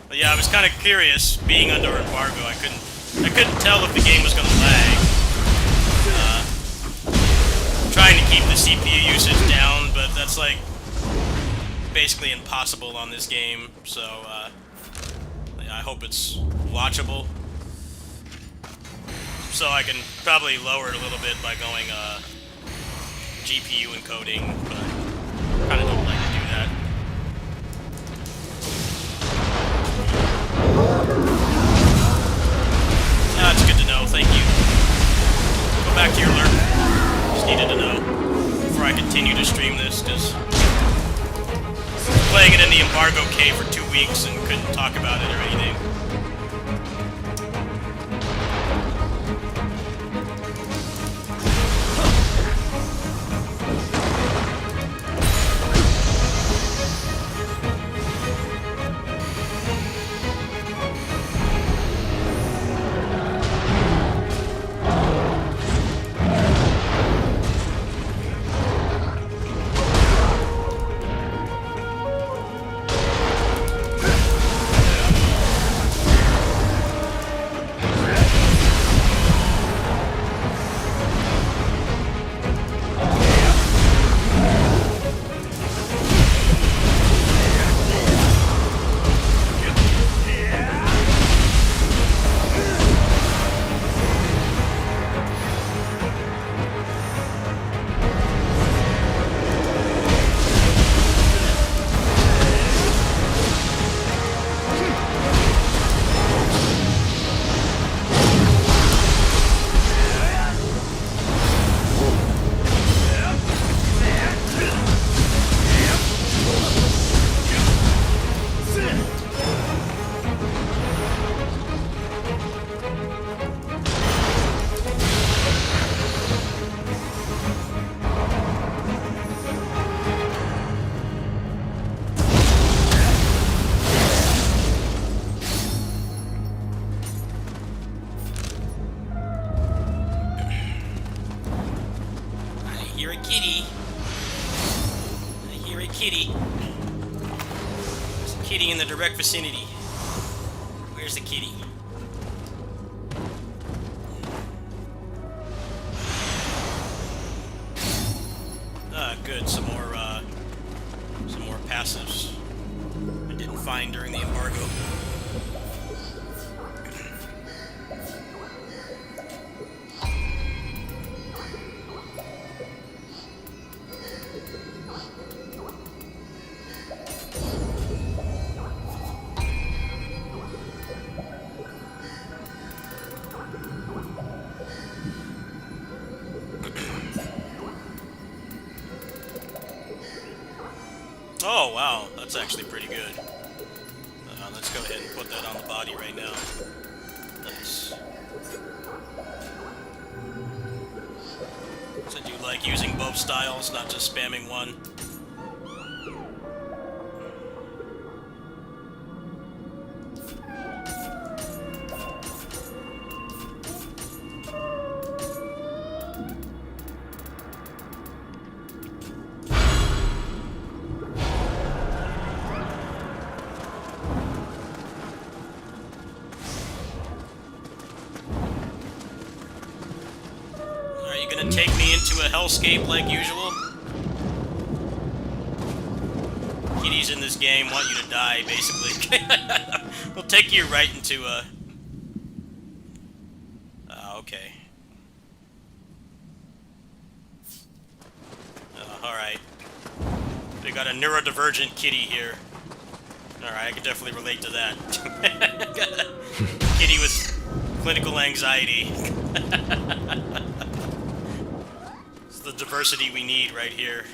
But yeah, I was kind of curious, being under embargo. I couldn't tell if the game was gonna lag. Trying to keep the CPU usage down, but that's like basically impossible on this game, so I hope it's watchable. So I can probably lower it a little bit by going GPU encoding, but I kinda don't like to do that. That's good to know, thank you. Go back to your alert. Just needed to know before I continue to stream this, because playing it in the embargo cave for 2 weeks and couldn't talk about it or anything. direct vicinity. Where's the kitty? Good. Some more passives I didn't find during the embargo. Oh, wow. That's actually pretty good. Let's go ahead and put that on the body right now. Nice. So do you like using both styles, not just spamming one? Gonna take me into a hellscape like usual? Kitties in this game want you to die, basically. They'll take you right into a... okay. Alright. We got a neurodivergent kitty here. Alright, I can definitely relate to that. Kitty with clinical anxiety. The diversity we need right here.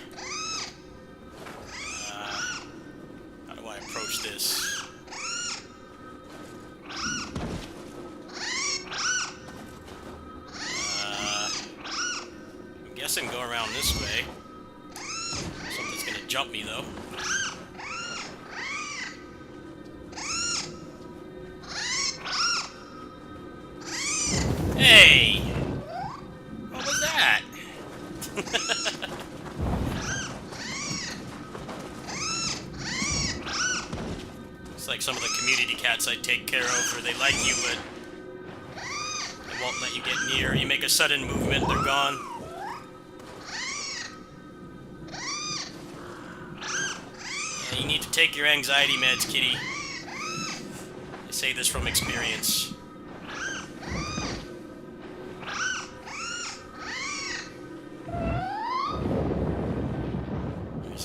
How do I approach this? I'm guessing go around this way. Something's gonna jump me though. Hey! What was that? It's like some of the community cats I take care of, where they like you, but they won't let you get near. You make a sudden movement, they're gone. You need to take your anxiety meds, kitty. I say this from experience.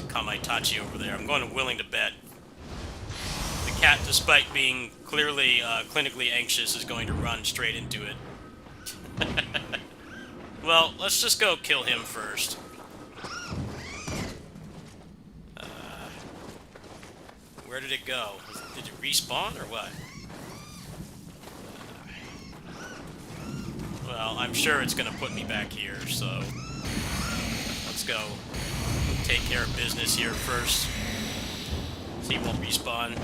Kamaitachi over there. I'm going to willing to bet. The cat, despite being clearly clinically anxious, is going to run straight into it. Well, let's just go kill him first. Where did it go? Did it respawn or what? Well, I'm sure it's going to put me back here, so let's go take care of business here first. So he won't respawn.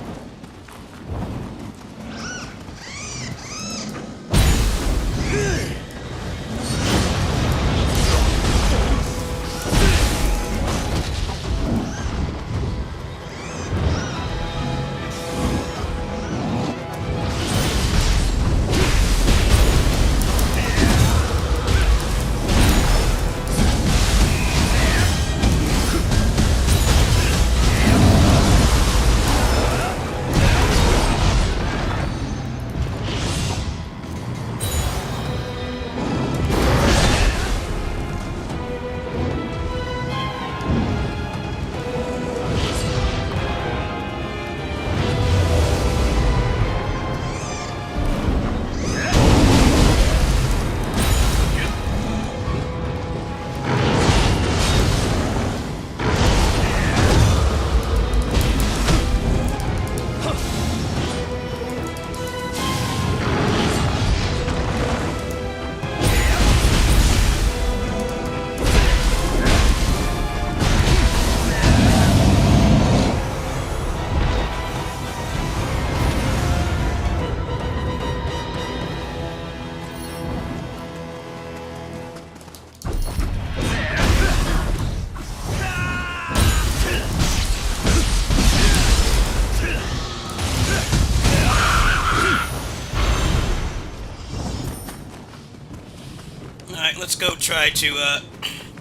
Alright, let's go try to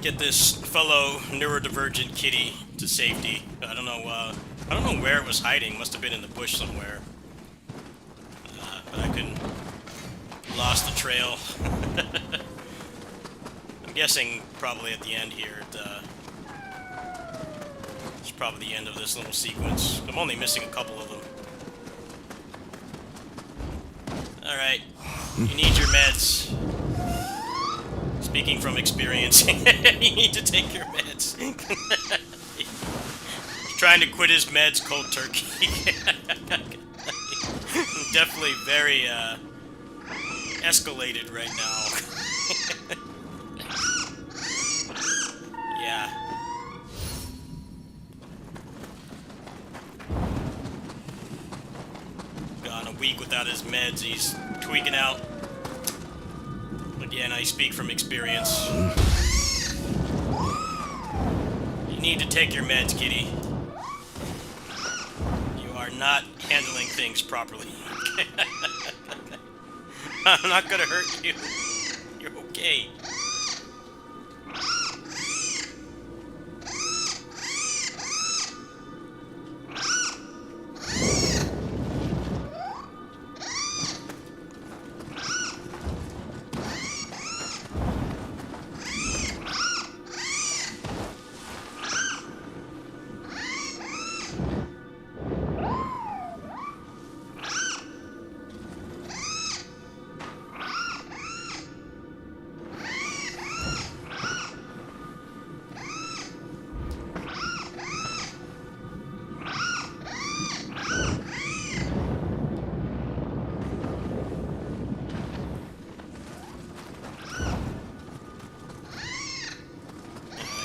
get this fellow neurodivergent kitty to safety. I don't know where it was hiding. Must have been in the bush somewhere. But I couldn't. Lost the trail. I'm guessing probably at the end here. It's probably the end of this little sequence. I'm only missing a couple of them. Alright. You need your meds. Speaking from experience, you need to take your meds. He's trying to quit his meds cold turkey. Definitely very, escalated right now. Yeah. Gone a week without his meds, he's tweaking out. Again, I speak from experience. You need to take your meds, kitty. You are not handling things properly. I'm not gonna hurt you. You're okay.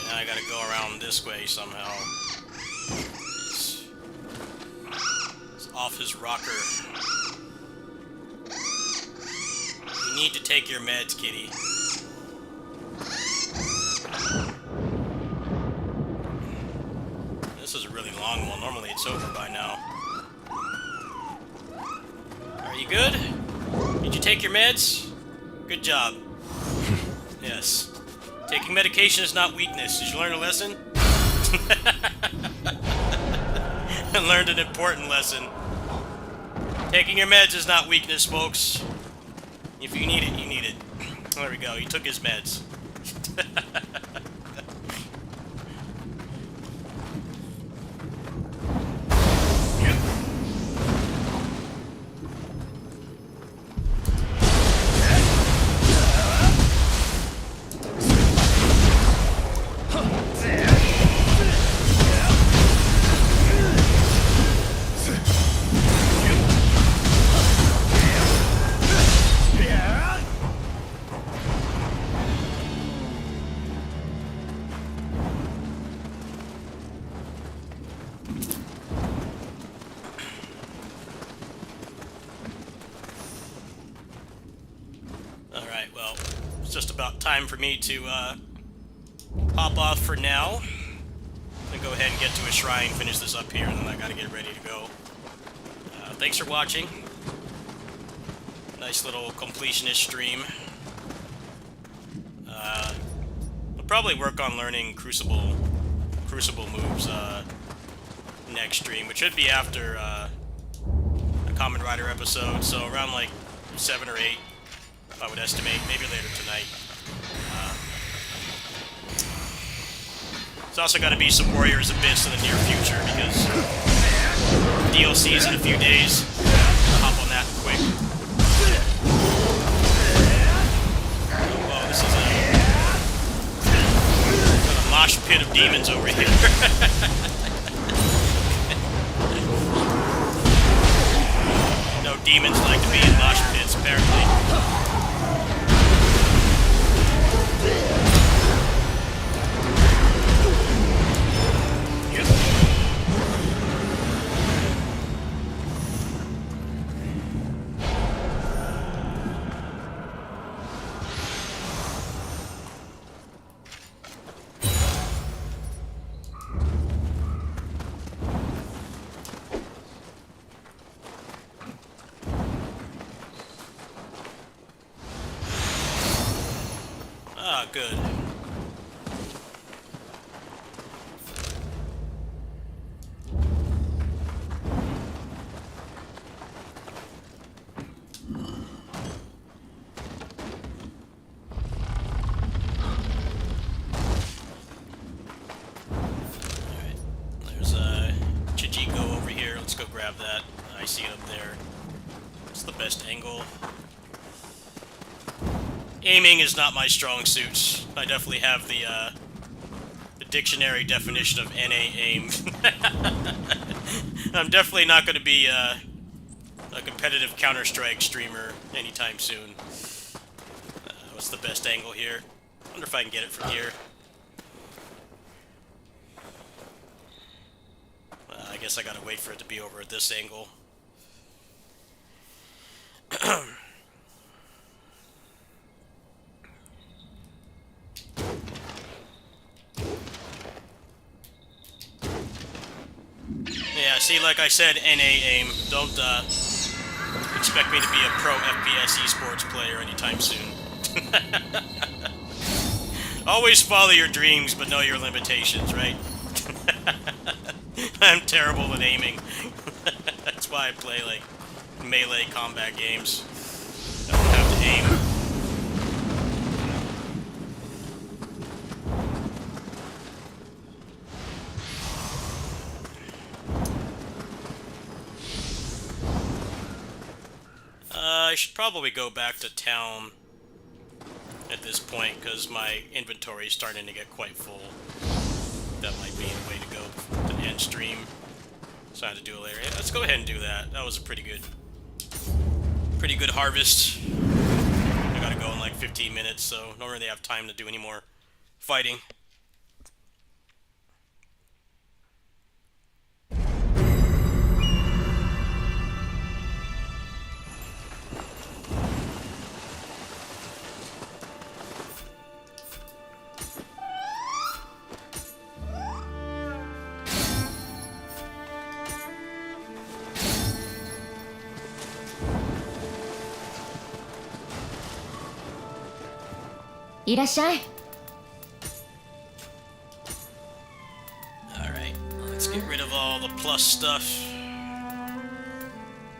I gotta go around this way somehow. He's off his rocker. You need to take your meds, kitty. This is a really long one. Normally it's over by now. Are you good? Did you take your meds? Good job. Yes. Taking medication is not weakness. Did you learn a lesson? I learned an important lesson. Taking your meds is not weakness, folks. If you need it, you need it. There we go. He took his meds. Alright, well, it's just about time for me to hop off for now. I'm gonna go ahead and get to a shrine, finish this up here, and then I gotta get ready to go. Thanks for watching. Nice little completionist stream. I'll probably work on learning Crucible moves next stream, which should be after a Kamen Rider episode, so around like 7 or 8. I would estimate, maybe later tonight. There's also got to be some Warriors Abyss in the near future, because DLC's in a few days. I'll hop on that quick. Oh, whoa, this is a mosh pit of demons over here. No, demons like to be in mosh pits, apparently. not good. Go grab that. I see it up there. It's the best angle. Aiming is not my strong suit. I definitely have the dictionary definition of NA aim. I'm definitely not going to be a competitive Counter-Strike streamer anytime soon. What's the best angle here? I wonder if I can get it from here. I guess I gotta wait for it to be over at this angle. Yeah, see, like I said, NA aim. Don't expect me to be a pro FPS esports player anytime soon. Always follow your dreams, but know your limitations, right? I'm terrible at aiming. That's why I play, like, melee combat games. I don't have to aim. I should probably go back to town at this point, because my inventory is starting to get quite full. That might be the way to go to end stream. So I have to do it later. Yeah, let's go ahead and do that. That was a pretty good harvest. I gotta go in like 15 minutes, so don't really have time to do any more fighting. Alright, let's get rid of all the plus stuff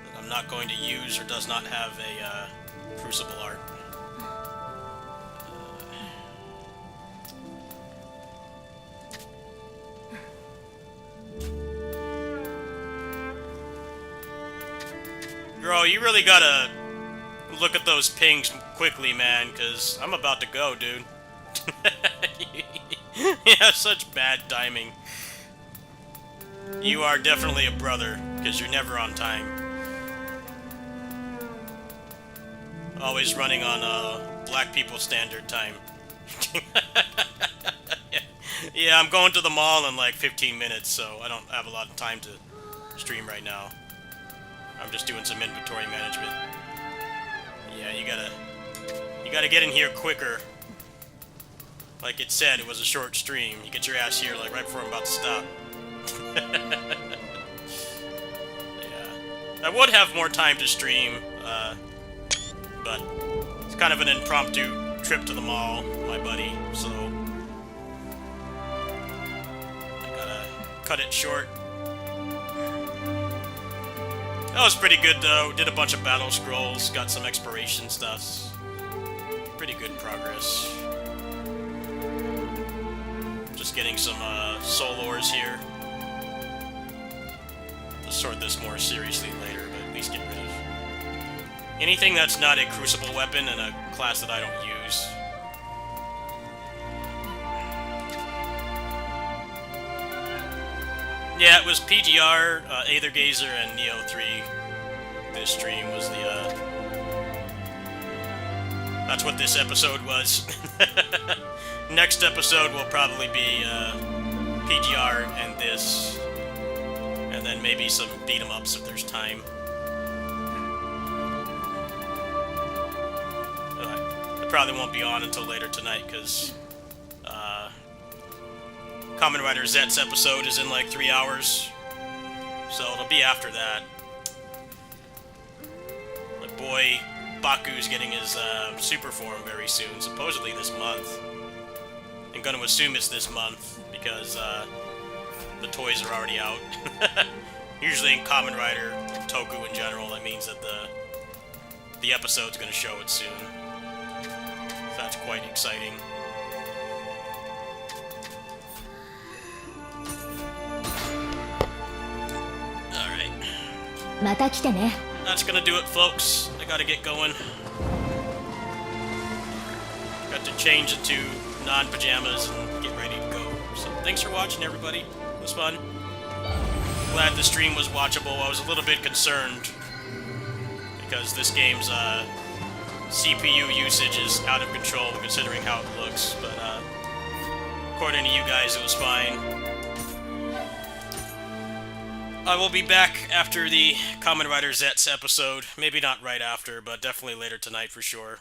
that I'm not going to use or does not have a crucible art. Bro, you really gotta look at those pings quickly, man, because I'm about to go, dude. You have such bad timing. You are definitely a brother, because you're never on time. Always running on black people standard time. Yeah, I'm going to the mall in like 15 minutes, so I don't have a lot of time to stream right now. I'm just doing some inventory management. Yeah, you gotta get in here quicker. Like it said, it was a short stream. You get your ass here like right before I'm about to stop. Yeah, I would have more time to stream, but it's kind of an impromptu trip to the mall, my buddy. So I gotta cut it short. That was pretty good though. Did a bunch of battle scrolls, got some exploration stuff. Pretty good progress. Just getting some soul ores here. To sort this more seriously later, but at least get rid of anything that's not a crucible weapon and a class that I don't use. Yeah, it was PGR, Aethergazer, and Neo 3. This stream was the, that's what this episode was. Next episode will probably be, PGR and this. And then maybe some beat-em-ups if there's time. I probably won't be on until later tonight, because, Kamen Rider Zet's episode is in like 3 hours, so it'll be after that. My boy Baku's getting his super form very soon, supposedly this month. I'm going to assume it's this month because the toys are already out. Usually in Kamen Rider, Toku in general, that means that the episode's going to show it soon. So that's quite exciting. Alright. また来てね。 That's gonna do it, folks. I gotta get going. Got to change into non-pajamas and get ready to go. So thanks for watching, everybody. It was fun. Glad the stream was watchable. I was a little bit concerned because this game's CPU usage is out of control considering how it looks, but according to you guys, it was fine. I will be back after the Kamen Rider Zets episode. Maybe not right after, but definitely later tonight for sure.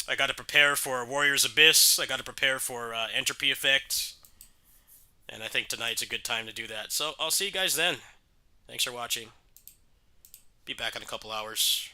I gotta prepare for Warrior's Abyss. I gotta prepare for Entropy Effect. And I think tonight's a good time to do that. So I'll see you guys then. Thanks for watching. Be back in a couple hours.